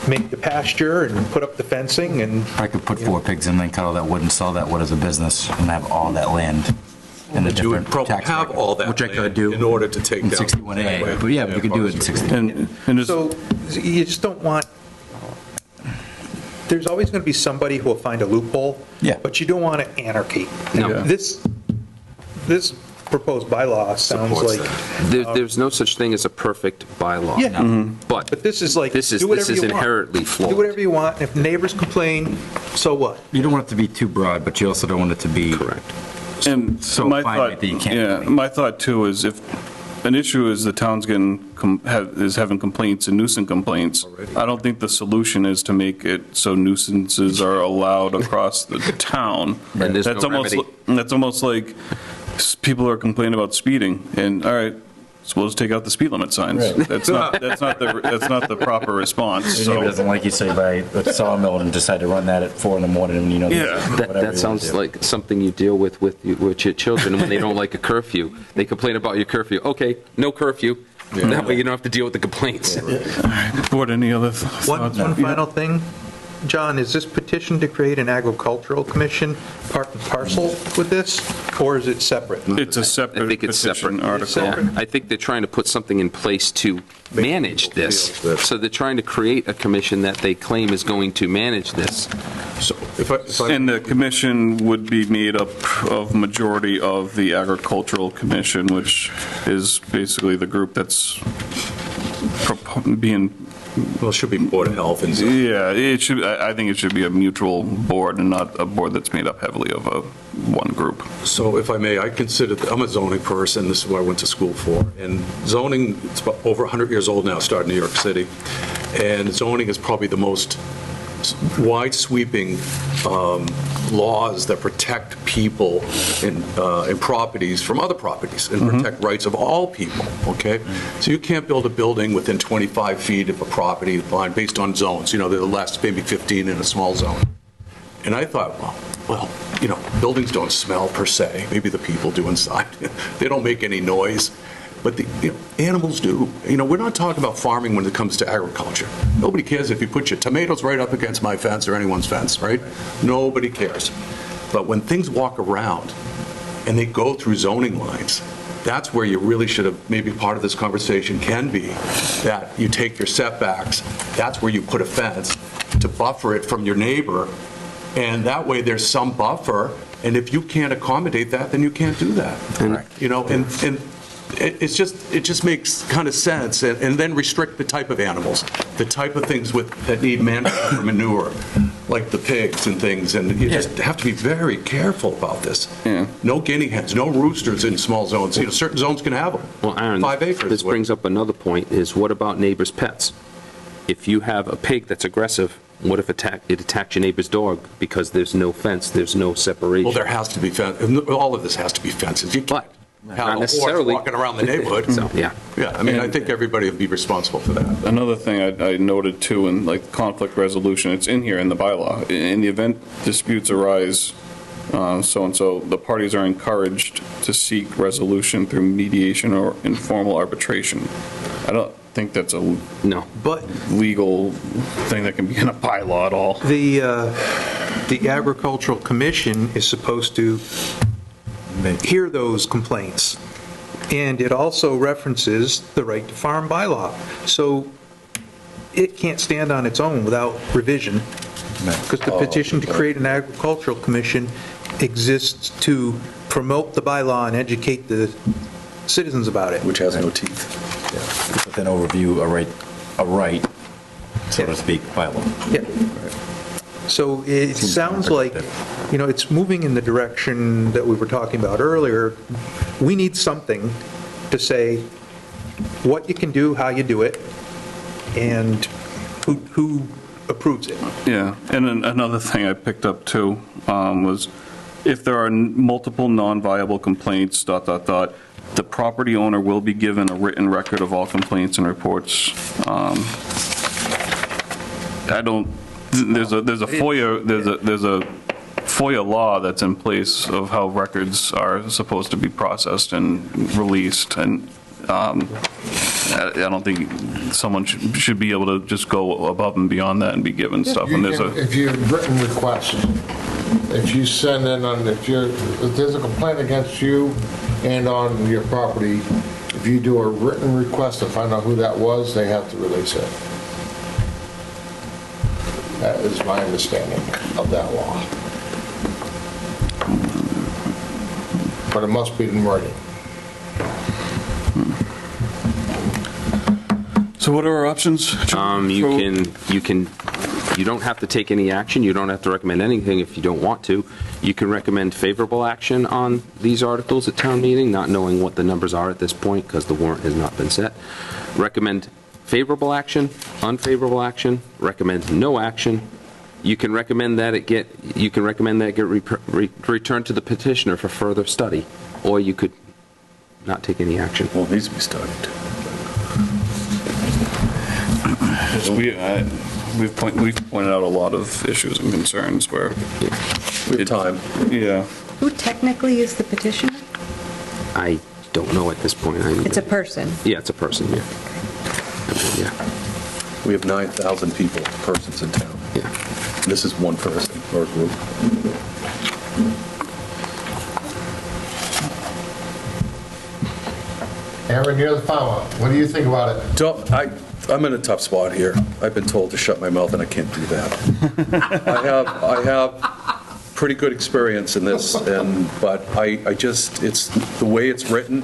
make the pasture and put up the fencing and... I could put 4 pigs in, then cut all that wood and sell that wood as a business and have all that land in a You would different probably tax have bracket, all that which I could land do in order to take in down 61A. But yeah, we could do it in 61A. So you just don't want... There's always going to be somebody who will find a loophole, but you don't want an anarchy. No. This proposed bylaw sounds like... There's no such thing as a perfect bylaw. Yeah. But this is like, this is do whatever you want. inherently flawed. Do whatever you want. If neighbors complain, so what? You don't want it to be too broad, but you also don't want it to be... Correct. And so my finite thought, that you can't my thought too is if an issue is the town's is having complaints and nuisance complaints, I don't think the solution is to make it so nuisances are allowed across the town. And there's That's no almost remedy. that's almost like people are complaining about speeding, and all right, so we'll just take out the speed limit signs. Right. That's not the proper response. Your neighbor doesn't like you say by a sawmill and decide to run that at 4 in the morning and That sounds like something you deal with your children when they don't like a curfew. They complain about your curfew. Okay, no curfew. That way you don't have to deal with the complaints. Board, any other thoughts? One final thing, John, is this petition to create an agricultural commission part and parcel with this, or is it separate? It's a separate I think it's petition separate. article. Yeah. I think they're trying to put something in place to manage this. So they're trying to create a commission that they claim is going to manage this. So if I And the commission would be made up of majority of the agricultural commission, which is basically the group that's being Well, it should be Board of Health and zoning. Yeah, it should, I think it should be a mutual board and not a board that's made up heavily of one group. So if I may, I'm a zoning person, this is what I went to school for, and zoning, it's about over 100 years old now, started in New York City, and zoning is probably the most wide sweeping laws that protect people and properties from other properties and protect rights of all people, okay? So you can't build a building within 25 feet of a property line based on zones, they're the less maybe 15 in a small zone. And I thought, well, buildings don't smell per se, maybe the people do inside. They don't make any noise. But the animals do. We're not talking about farming when it comes to agriculture. Nobody cares if you put your tomatoes right up against my fence or anyone's fence, right? Nobody cares. But when things walk around and they go through zoning lines, that's where you really should have, maybe part of this conversation can be, that you take your setbacks, that's where you put a fence to buffer it from your neighbor, and that way there's some buffer, and if you can't accommodate that, then you can't do that. And it just makes kind of sense, and then restrict the type of animals, the type of things that need manure, manure, like the pigs and things, and you just have to be very careful about this. Yeah. No guinea hens, no roosters in small zones. Certain zones can have them. Well, Aaron, 5 acres. this brings up another point, is what about neighbors' pets? If you have a pig that's aggressive, what if it attacks your neighbor's dog because there's no fence, there's no separation? Well, there has to be fence. All of this has to be fences. You can't have not a necessarily horse walking around the neighborhood. So, yeah. Yeah, I think everybody would be responsible for that. Another thing I noted too, in like conflict resolution, it's in here in the bylaw. In the event disputes arise, so-and-so, the parties are encouraged to seek resolution through mediation or informal arbitration. I don't think that's a legal thing that can be in a bylaw at all. The Agricultural Commission is supposed to hear those complaints, and it also references the right to farm bylaw. So it can't stand on its own without revision, because the petition to create an agricultural commission exists to promote the bylaw and educate the citizens about it. Which has no teeth. With an overview, a right, so to speak, bylaw. Yeah. So it sounds like, it's moving in the direction that we were talking about earlier. We need something to say what you can do, how you do it, and who approves it. Yeah, and then another thing I picked up too was if there are multiple non-viable complaints, ... the property owner will be given a written record of all complaints and reports. There's a FOIA law that's in place of how records are supposed to be processed and released, and I don't think someone should be able to just go above and beyond that and be given stuff. And if you written request, if you send in if there's a complaint against you and on your property, if you do a written request to find out who that was, they have to release it. That is my understanding of that law. But it must be in writing. So what are our options? You don't have to take any action. You don't have to recommend anything if you don't want to. You can recommend favorable action on these articles at town meeting, not knowing what the numbers are at this point because the warrant has not been set. Recommend favorable action, unfavorable action, recommend no action. You can recommend that it get returned to the petitioner for further study, or you could not take any action. Well, it needs to be studied. We've pointed out a lot of issues and concerns where we have time. Yeah. Who technically is the petitioner? I don't know at this point. It's a person. Yeah, it's a person. Yeah. We have 9,000 persons in town. Yeah. This is one person or group. Aaron, you're the farmer. What do you think about it? I'm in a tough spot here. I've been told to shut my mouth, and I can't do that. I have pretty good experience in this, but it's the way it's written.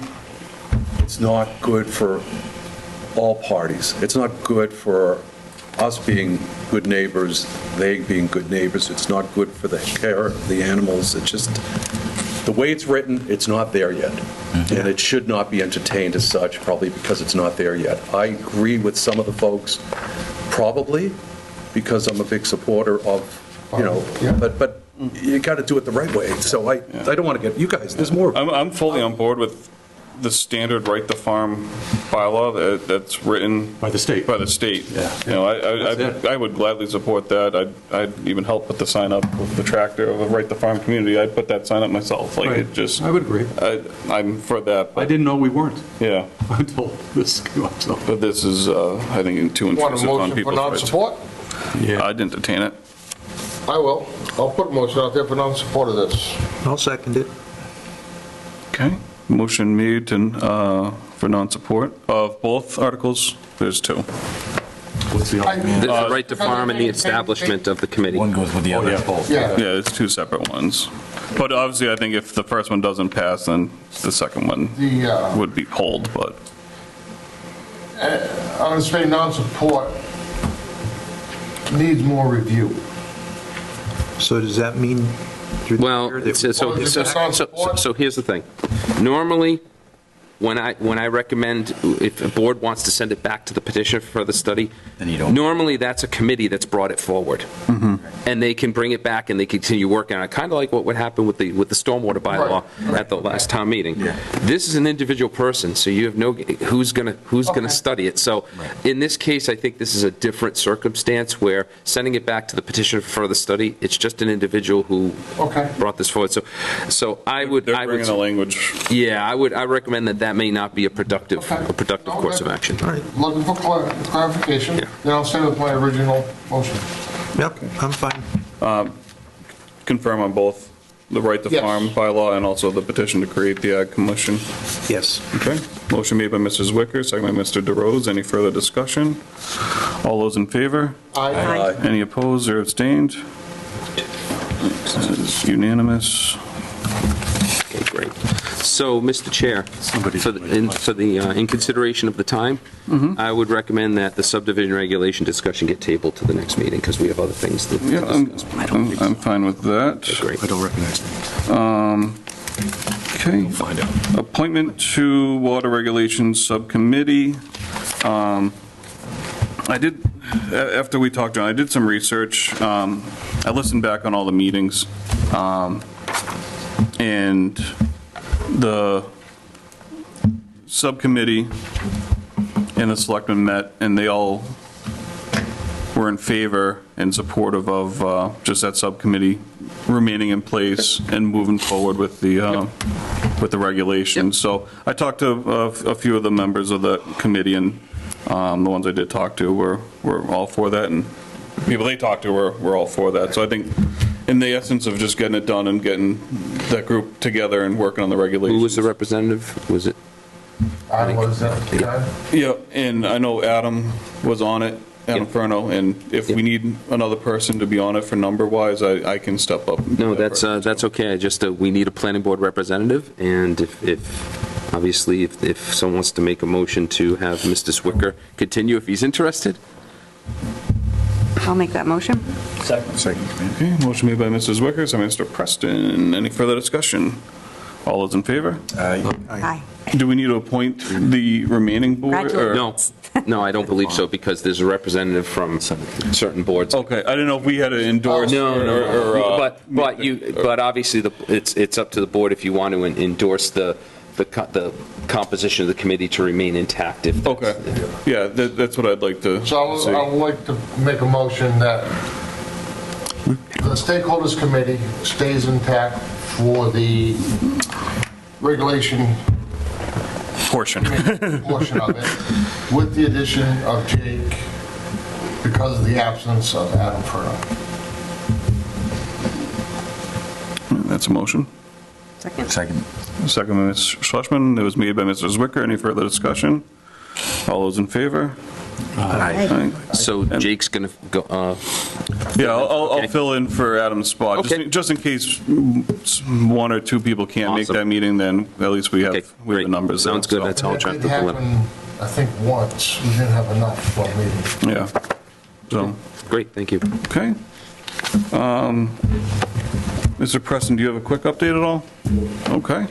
It's not good for all parties. It's not good for us being good neighbors, they being good neighbors. It's not good for the care of the animals. It's just, the way it's written, it's not there yet. And it should not be entertained as such, probably because it's not there yet. I agree with some of the folks, probably because I'm a big supporter of, but you got to do it the right way. So I don't want to get, you guys, there's more. I'm fully on board with the standard right to farm bylaw that's written by the state. Yeah. You know, I would gladly support that. I'd even help put the sign up with the tractor of a right to farm community. I'd put that sign up myself. Like Right. it just. I would agree. I'm for that. But, I didn't know we weren't. Yeah. Until this came up. So. But this is, I think, too Want a intrusive on motion for people's rights. non-support? Yeah. I'd entertain it. I will. I'll put a motion out there for non-support of this. I'll second it. Okay. Motion made to, for non-support of both articles. There's two. What's the The right to farm and the establishment of the committee. One goes with the other. Yeah. Yeah, it's two separate ones. But obviously, I think if the first one doesn't pass, then the second one would be pulled, but. I'm going to say non-support needs more review. So does that mean through the Well, year that- so here's the thing. Normally, when I recommend, if a board wants to send it back to the petitioner for the study, Then you don't. normally that's a committee that's brought it forward. And they can bring it back and they continue working on it, kind of like what would happen with the stormwater bylaw at the last town meeting. This is an individual person, so you have no, who's gonna study it. So in this case, I think this is a different circumstance where sending it back to the petitioner for further study, it's just an individual who brought this forward. So I would. They're bringing the language. Yeah, I recommend that may not be a productive course of action. Looking for clarification, then I'll stay with my original motion. Yep, I'm fine. Confirm on both the right to farm bylaw and also the petition to create the Ag Commission. Yes. Okay. Motion made by Mr. Zwicker, second by Mr. DeRose. Any further discussion? All those in favor? Aye. Any opposed or abstained? This is unanimous. Okay, great. So, Mr. Chair, in consideration of the time, I would recommend that the subdivision regulation discussion get tabled to the next meeting because we have other things to discuss. I'm fine with that. Okay, great. I don't recognize that. Okay. Find out. Appointment to Water Regulations Subcommittee. I did, after we talked, John, I did some research. I listened back on all the meetings. And the subcommittee and the selectmen met, and they all were in favor and supportive of just that subcommittee remaining in place and moving forward with the regulations. So I talked to a few of the members of the committee, and the ones I did talk to were all for that, and people they talked to were all for that. So I think in the essence of just getting it done and getting that group together and working on the regulations. Who was the representative? Was it? I was that. Yeah, and I know Adam was on it, Adam Furno, and if we need another person to be on it for number-wise, I can step up. No, that's okay. Just we need a planning board representative, and if obviously if someone wants to make a motion to have Mr. Zwicker continue if he's interested. I'll make that motion. Second. Okay, motion made by Mr. Zwicker, second by Mr. Preston. Any further discussion? All those in favor? Aye. Do we need to appoint the remaining board? or- No, I don't believe so, because there's a representative from certain boards. Okay, I didn't know if we had to endorse. No. But obviously, it's up to the board if you want to endorse the composition of the committee to remain intact. Okay, yeah, that's what I'd like to So see. I would like to make a motion that the stakeholders committee stays intact for the regulation portion of it, with the addition of Jake because of the absence of Adam Furno. That's a motion. Second. Second. Second by Ms. Schlesman. It was made by Mr. Zwicker. Any further discussion? All those in favor? Aye. So Jake's going to go. Yeah, I'll fill in for Adam's spot. Okay. Just in case one or two people can't make that meeting, then at least we have the numbers. Sounds good. That's all. It did happen, I think, once. We didn't have enough for a meeting. Yeah. So, Great, thank you. okay. Mr. Preston, do you have a quick update at all? Okay.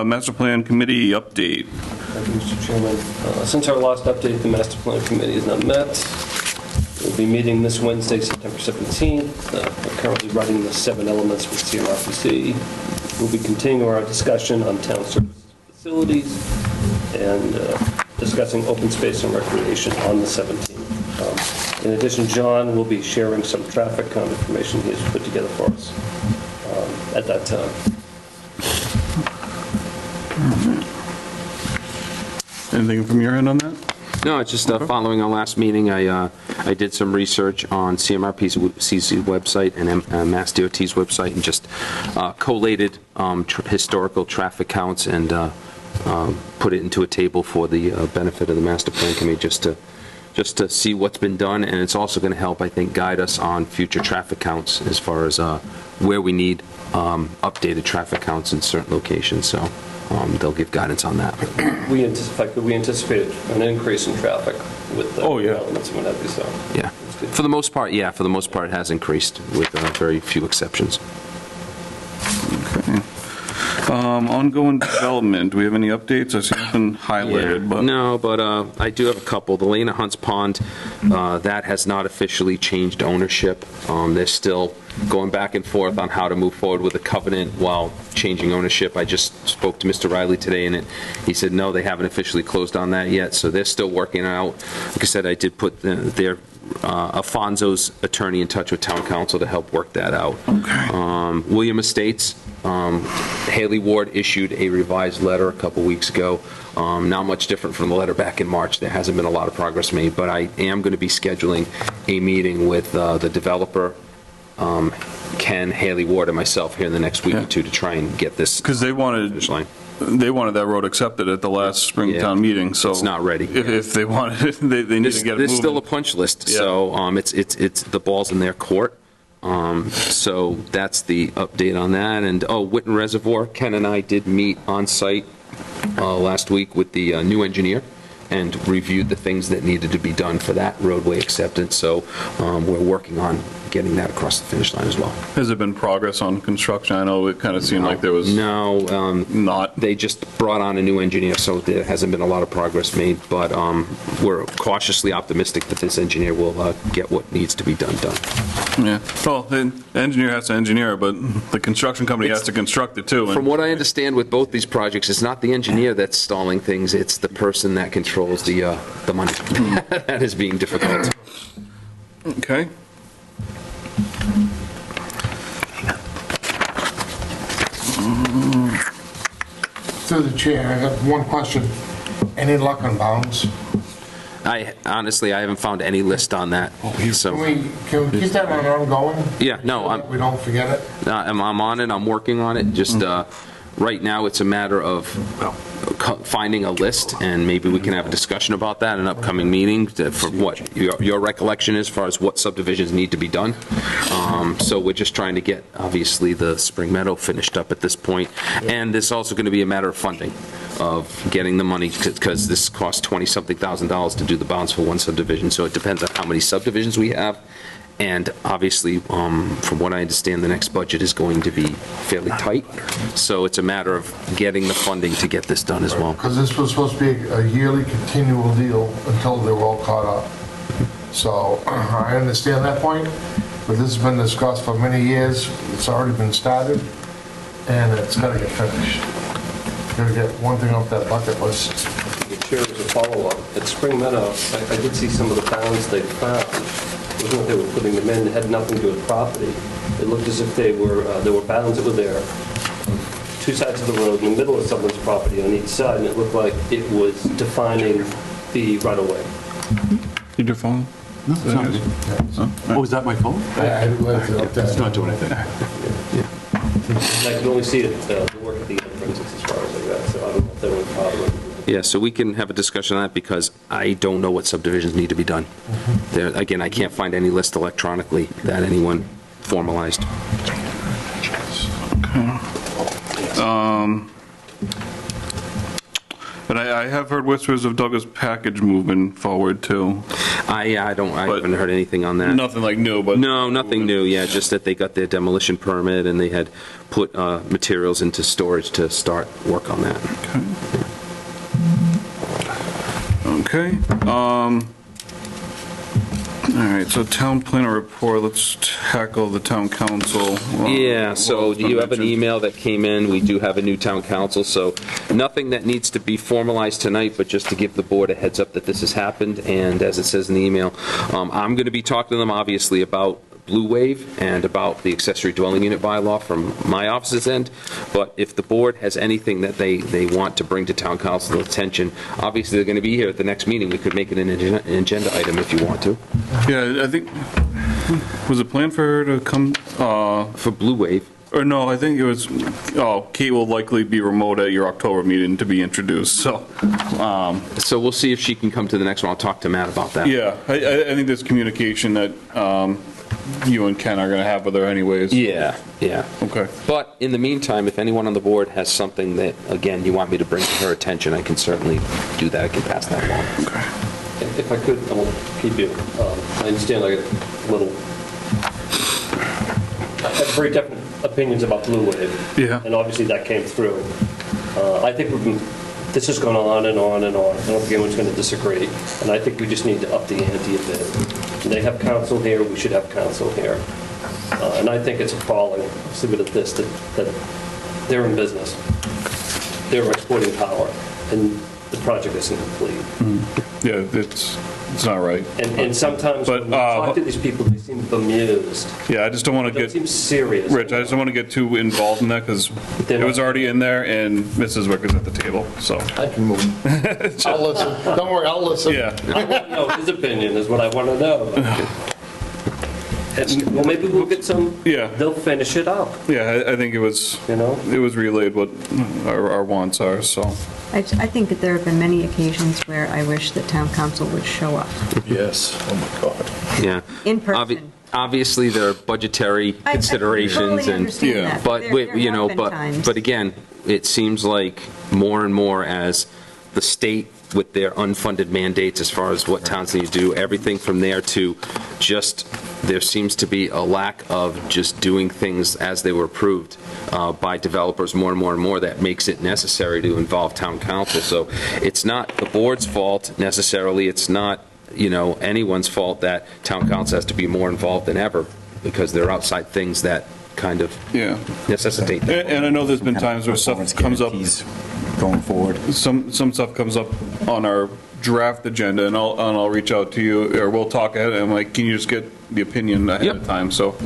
Master Plan Committee update. Thank you, Mr. Chairman. Since our last update, the Master Plan Committee is not met. We'll be meeting this Wednesday, September 17th. We're currently writing the 7 elements with CMRPC. We'll be continuing our discussion on town service facilities and discussing open space and recreation on the 17th. In addition, John will be sharing some traffic count information he has put together for us at that time. Anything from your end on that? No, it's just following our last meeting, I did some research on CMRPC's website and Mass DOT's website and just collated historical traffic counts and put it into a table for the benefit of the Master Plan Committee just to see what's been done, and it's also going to help, I think, guide us on future traffic counts as far as where we need updated traffic counts in certain locations, so they'll give guidance on that. We anticipated an increase in traffic with the developments and what have you, so. Yeah, for the most part, it has increased with very few exceptions. Okay. Ongoing development, do we have any updates? I see nothing highlighted, but... No, but I do have a couple. The lane at Hunts Pond, that has not officially changed ownership. They're still going back and forth on how to move forward with the covenant while changing ownership. I just spoke to Mr. Riley today, and he said, no, they haven't officially closed on that yet, so they're still working out. Like I said, I did put their Afonso's attorney in touch with town council to help work that out. Okay. William Estates, Haley Ward issued a revised letter a couple weeks ago. Not much different from the letter back in March. There hasn't been a lot of progress made, but I am going to be scheduling a meeting with the developer, Ken, Haley Ward, and myself here in the next week or two to try and get this. Because they wanted that road accepted at the last Springtown meeting, so it's not ready. If they wanted it, they need to get it moving. There's still a punch list, so it's the ball's in their court. So that's the update on that. And Whitten Reservoir, Ken and I did meet on site last week with the new engineer and reviewed the things that needed to be done for that roadway acceptance. So we're working on getting that across the finish line as well. Has there been progress on construction? I know it kind of seemed like there was not. They just brought on a new engineer, so there hasn't been a lot of progress made, but we're cautiously optimistic that this engineer will get what needs to be done. Yeah. Well, the engineer has to engineer, but the construction company has to construct it too. From what I understand with both these projects, it's not the engineer that's stalling things, it's the person that controls the money. That is being difficult. Okay. Through the chair, I got one question. Any luck on bounds? Honestly, I haven't found any list on that. So Can we keep that on ongoing? Yeah, no, So that we don't forget it? I'm on it. I'm working on it. Just right now, it's a matter of finding a list, and maybe we can have a discussion about that in an upcoming meeting for what your recollection is as far as what subdivisions need to be done. So we're just trying to get, obviously, the Spring Meadow finished up at this point. And it's also going to be a matter of funding, of getting the money, because this costs $20-something thousand to do the bounds for one subdivision. So it depends on how many subdivisions we have. And obviously, from what I understand, the next budget is going to be fairly tight. So it's a matter of getting the funding to get this done as well. Because this was supposed to be a yearly continual deal until they were all caught up. So I understand that point, but this has been discussed for many years. It's already been started, and it's got to get finished. Got to get one thing off that bucket list. The chair, as a follow-up, at Spring Meadow, I did see some of the bounds they found. It wasn't that they were putting them in, it had nothing to do with property. It looked as if there were bounds that were there, two sides of the road, in the middle of someone's property on each side, and it looked like it was defining the right-of-way. Did your phone? No, it's not. Oh, is that my phone? It's not doing anything. I could only see it, the work at the entrances as far as like that, so I don't know if they were bothering. Yeah, so we can have a discussion on that because I don't know what subdivisions need to be done. There, again, I can't find any list electronically that anyone formalized. But I have heard whispers of Douglas package moving forward too. I haven't heard anything on that. Nothing like new, but... No, nothing new, yeah, just that they got their demolition permit and they had put materials into storage to start work on that. Okay. All right, so town planner report, let's tackle the town council. Yeah, so you have an email that came in. We do have a new town council, so nothing that needs to be formalized tonight, but just to give the board a heads up that this has happened. And as it says in the email, I'm going to be talking to them, obviously, about Blue Wave and about the accessory dwelling unit bylaw from my office's end. But if the board has anything that they want to bring to town council attention, obviously they're going to be here at the next meeting. We could make it an agenda item if you want to. Yeah, I think, was it planned for her to come? For Blue Wave. Or no, I think it was, Kate will likely be remote at your October meeting to be introduced, so. So we'll see if she can come to the next one. I'll talk to Matt about that. Yeah, I think there's communication that you and Ken are going to have with her anyways. Yeah. Okay. But in the meantime, if anyone on the board has something that, again, you want me to bring to her attention, I can certainly do that. I can pass that along. Okay. If I could, I won't keep you. I understand I got a little... I have very definite opinions about Blue Wave. Yeah. And obviously that came through. I think this has gone on and on and on. I don't think anyone's going to disagree. And I think we just need to up the ante a bit. They have counsel here, we should have counsel here. And I think it's appalling, I'll leave it at this, that they're in business. They're exporting power, and the project isn't complete. Yeah, it's not right. And sometimes when we talk to these people, they seem bemused. Yeah, I just don't want to get... It seems serious. Rich, I just don't want to get too involved in that because it was already in there and Mrs. Wicker's at the table, so. I can move. I'll listen. Don't worry, I'll listen. Yeah. I want to know his opinion is what I want to know. And, well, maybe we'll get some, they'll finish it up. Yeah, I think it was, it was relayed what our wants are, so. I think that there have been many occasions where I wish that town council would show up. Yes, oh my God. Yeah. In person. Obviously, there are budgetary considerations, I totally understand that, but there have been but times. again, it seems like more and more as the state with their unfunded mandates as far as what towns need to do, everything from there to just there seems to be a lack of just doing things as they were approved by developers more and more and more that makes it necessary to involve town council. So it's not the board's fault necessarily. It's not anyone's fault that town council has to be more involved than ever because they're outside things that kind of necessitate that. And I know there's been times where stuff comes up going forward. Some stuff comes up on our draft agenda, and I'll reach out to you, or we'll talk ahead. And I'm like, can you just get the opinion ahead of time? So,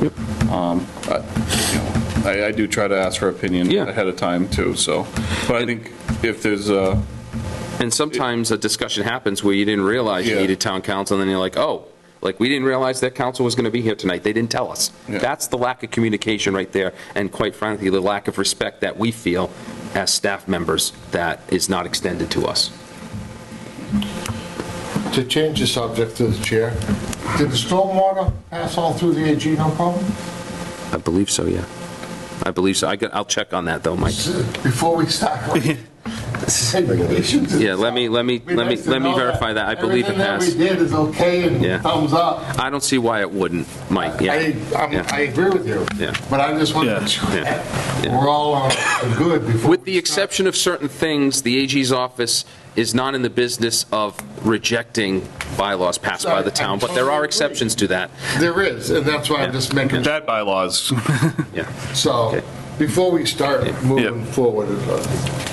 I do try to ask for opinion ahead of time too. So, but I think if there's and sometimes a discussion happens where you didn't realize you needed town council, and then you're like, oh. Like, we didn't realize that council was going to be here tonight. They didn't tell us. Yeah. That's the lack of communication right there, and quite frankly, the lack of respect that we feel as staff members that is not extended to us. To change the subject to the chair, did the stormwater pass all through the AG, no problem? I believe so, yeah. I believe so. I'll check on that, though, Mike. Before we start. Yeah, let me verify that. I believe it has. Everything that we did is okay and thumbs up. I don't see why it wouldn't, Mike. Yeah. I agree with you. Yeah. But I just want to make sure we're all on good before. With the exception of certain things, the AG's office is not in the business of rejecting bylaws passed by the town, but there are exceptions to that. There is, and that's why I'm just making that bylaws. Yeah. So. Before we start moving forward,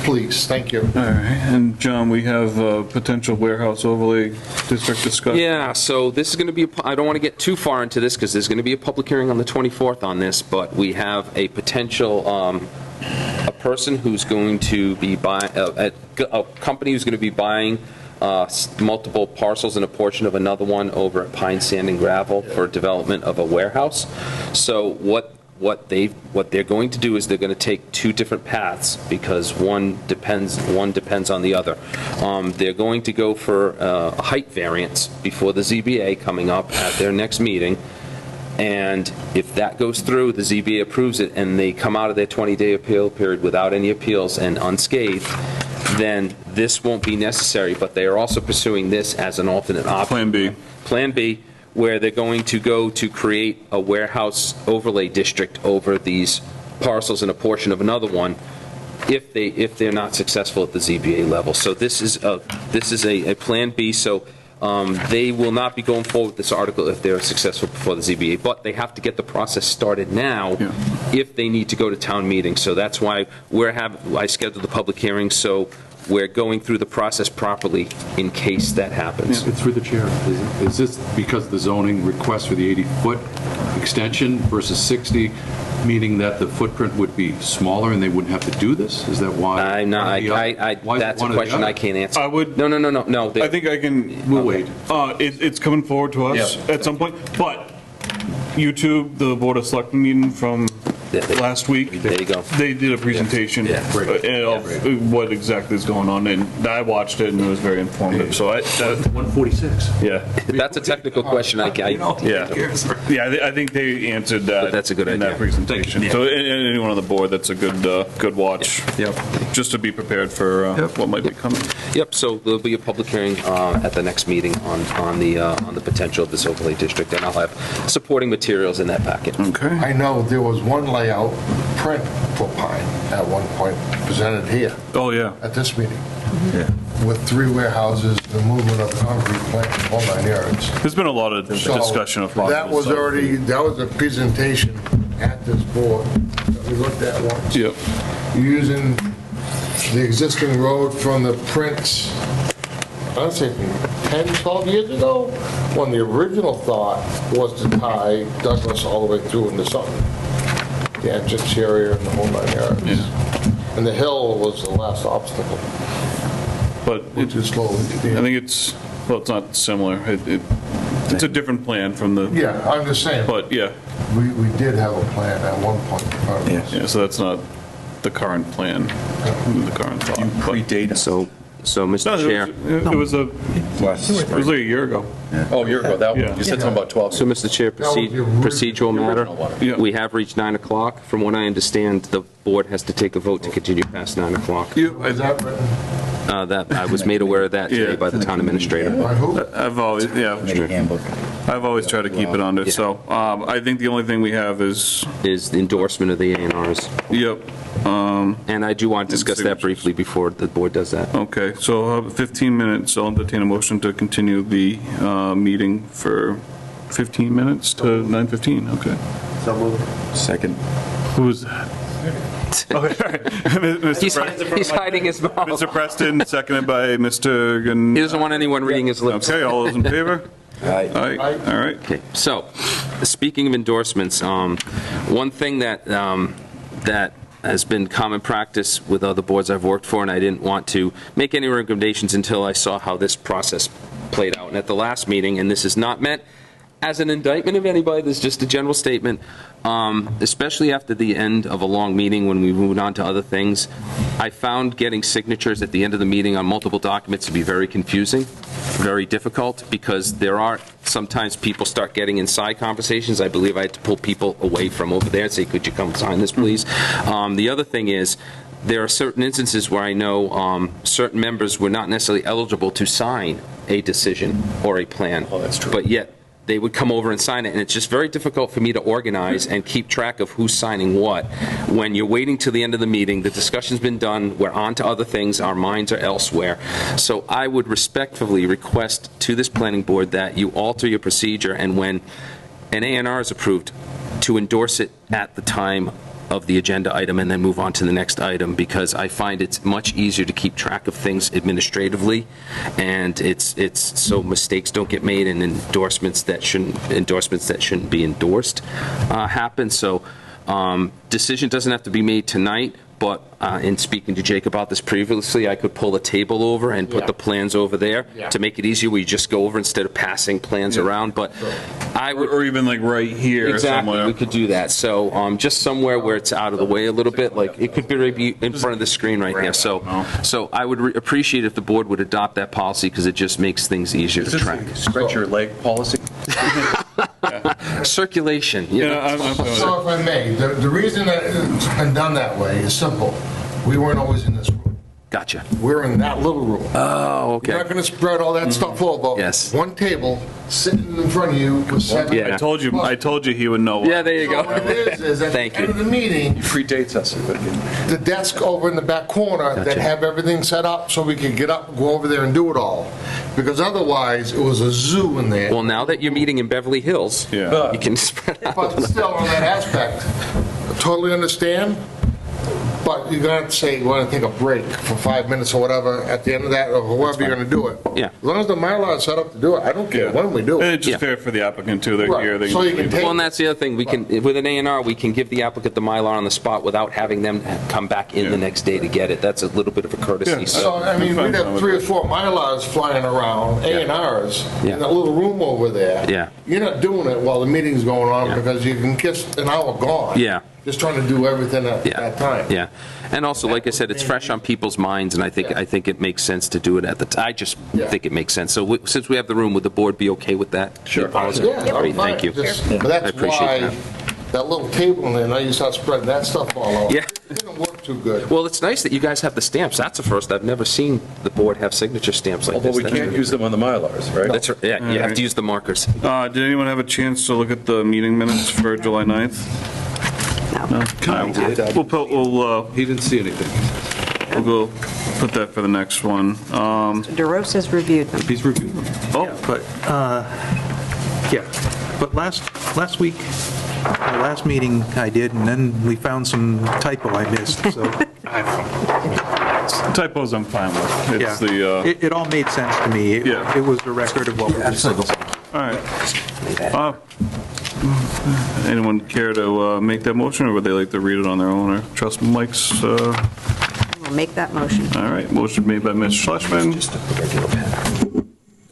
please, thank you. All right, and John, we have a potential warehouse overlay district discussion. Yeah, so this is going to be, I don't want to get too far into this because there's going to be a public hearing on the 24th on this, but we have a potential, a person who's going to be buying, a company who's going to be buying multiple parcels and a portion of another one over at Pine Sand and Gravel for development of a warehouse. So what they're going to do is they're going to take two different paths because one depends on the other. They're going to go for a height variance before the ZBA coming up at their next meeting, and if that goes through, the ZBA approves it, and they come out of their 20-day appeal period without any appeals and unscathed, then this won't be necessary, but they are also pursuing this as an alternate option. Plan B. Plan B, where they're going to go to create a warehouse overlay district over these parcels and a portion of another one if they're not successful at the ZBA level. So this is a Plan B, so they will not be going forward with this article if they're successful before the ZBA, but they have to get the process started now if they need to go to town meeting. So that's why I scheduled the public hearing, so we're going through the process properly in case that happens. Through the chair, is this because the zoning request for the 80-foot extension versus 60, meaning that the footprint would be smaller and they wouldn't have to do this? Is that why? I'm not, that's a question I can't answer. I would. No. I think I can. We'll wait. It's coming forward to us at some point, but YouTube, the Board of Selectmen meeting from last week. There you go. They did a presentation of what exactly is going on, and I watched it, and it was very informative. So 146. Yeah. That's a technical question. I think they answered that. But that's a good in idea. that presentation. So anyone on the board, that's a good watch. Yep. Just to be prepared for what might be coming. Yep. So there'll be a public hearing at the next meeting on the potential of this overlay district, and I'll have supporting materials in that packet. Okay. I know there was one layout print for Pine at one point presented here. Oh, yeah. At this meeting. With 3 warehouses, the movement of concrete plant, all 9 yards. There's been a lot of discussion of that was a presentation at this board that we looked at once. Yep. Using the existing road from the prints, I'd say 10, 12 years ago, when the original thought was to tie Douglas all the way through into something. The entrance area and the whole 9 yards. And the hill was the last obstacle. But Which is slowly. I think it's not similar. It's a different plan from the. Yeah, I'm just saying. But yeah. We did have a plan at one point in front of us. Yeah, so that's not the current plan, the current thought. You predate. So, Mr. Chair. It was like a year ago. Oh, a year ago. You said something about 12. So, Mr. Chair, procedural matter. We have reached 9 o'clock. From what I understand, the board has to take a vote to continue past 9 o'clock. Is that written? That I was made aware of that today by the town administrator. By who? I've always tried to keep it under. So I think the only thing we have is the endorsement of the A&Rs. Yep. And I do want to discuss that briefly before the board does that. Okay, so 15 minutes. I'll entertain a motion to continue the meeting for 15 minutes to 9:15. Okay. So moved. Second. Who was that? Okay. He's hiding his mouth. Mr. Preston, seconded by Mr. He doesn't want anyone reading his lips. Okay, all those in favor? Aye. All right. Okay, so, speaking of endorsements, one thing that has been common practice with other boards I've worked for, and I didn't want to make any recommendations until I saw how this process played out. And at the last meeting, and this is not meant as an indictment of anybody, this is just a general statement, especially after the end of a long meeting when we moved on to other things, I found getting signatures at the end of the meeting on multiple documents to be very confusing, very difficult, because there are sometimes people start getting inside conversations. I believe I had to pull people away from over there and say, could you come sign this, please? The other thing is, there are certain instances where I know certain members were not necessarily eligible to sign a decision or a plan. Oh, that's true. But yet, they would come over and sign it, and it's just very difficult for me to organize and keep track of who's signing what. When you're waiting till the end of the meeting, the discussion's been done, we're on to other things, our minds are elsewhere. So I would respectfully request to this planning board that you alter your procedure, and when an A&R is approved, to endorse it at the time of the agenda item and then move on to the next item, because I find it's much easier to keep track of things administratively, and it's so mistakes don't get made and endorsements that shouldn't be endorsed happen. So decision doesn't have to be made tonight, but in speaking to Jake about this previously, I could pull a table over and put the plans over there to make it easier. We just go over instead of passing plans around. But I would, or even like right here. Exactly, somewhere. we could do that. So just somewhere where it's out of the way a little bit, like it could be right in front of the screen right here. So I would appreciate if the board would adopt that policy, because it just makes things easier to track. Stretch your leg policy. Circulation. So if I may, the reason that it's been done that way is simple. We weren't always in this room. Gotcha. We're in that little room. Oh, okay. You're not going to spread all that stuff over. Yes. One table sitting in front of you with 7. Yeah. I told you he would know. Yeah, there you So go. what it is at the end of the meeting, Predates us. the desk over in the back corner that have everything set up so we could get up, go over there and do it all. Because otherwise, it was a zoo in there. Well, now that you're meeting in Beverly Hills, you can spread out. But still, on that aspect, I totally understand, but you're going to have to say, you want to take a break for 5 minutes or whatever at the end of that, or however you're going to do it. Yeah. As long as the Mylar is set up to do it, I don't care when we do And it. it's just fair for the applicant too. They're Right. here. They So you can take- Well, and that's the other thing. We can, with an A&R, we can give the applicant the Mylar on the spot without having them come back in the next day to get it. That's a little bit of a courtesy. So, I mean, we'd have 3 or 4 Mylars flying around, A&Rs, in that little room over there. Yeah. You're not doing it while the meeting's going on because you can kiss an hour gone. Yeah. Just trying to do everything at that time. Yeah, and also, like I said, it's fresh on people's minds, and I think it makes sense to do it at the time. I just think it makes sense. So since we have the room, would the board be okay with that? Sure. Yeah, Great, thank you. But I that's appreciate why that little table in there, now you start spreading that stuff all over. Yeah. It didn't work too good. Well, it's nice that you guys have the stamps. That's a first. I've never seen the board have signature stamps like Although this. we can't use them on the Mylars, right? That's right. Yeah, you have to use the markers. Did anyone have a chance to look at the meeting minutes for July 9th? No. He didn't see anything. We'll go put that for the next one. DeRosa's reviewed them. He's reviewed them. Oh, But, yeah, but last week, last meeting I did, and then we found some typo I missed, so. typos I'm fine with. Yeah, It's the, it all made sense to me. It was the record of what we discussed. all right. Anyone care to make that motion, or would they like to read it on their own, or trust Mike's? We'll make that motion. All right, motion made by Ms. Schlesman.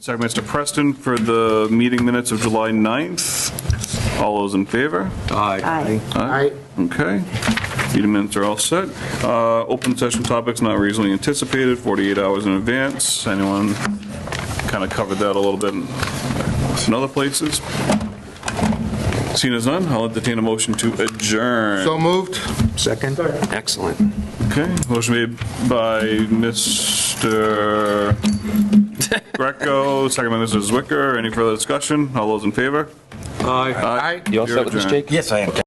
Second, Mr. Preston, for the meeting minutes of July 9th. All those in favor? Aye. Aye. Okay. Meeting minutes are all set. Open session topics not reasonably anticipated, 48 hours in advance. Anyone kind of covered that a little bit in other places? Seeing as none, I'll entertain a motion to adjourn. So moved. Second? Excellent. Okay, motion made by Mr. Greco, second by Mrs. Zwicker. Any further discussion? All those in favor? Aye. You all set with this, Jake? Yes, I am.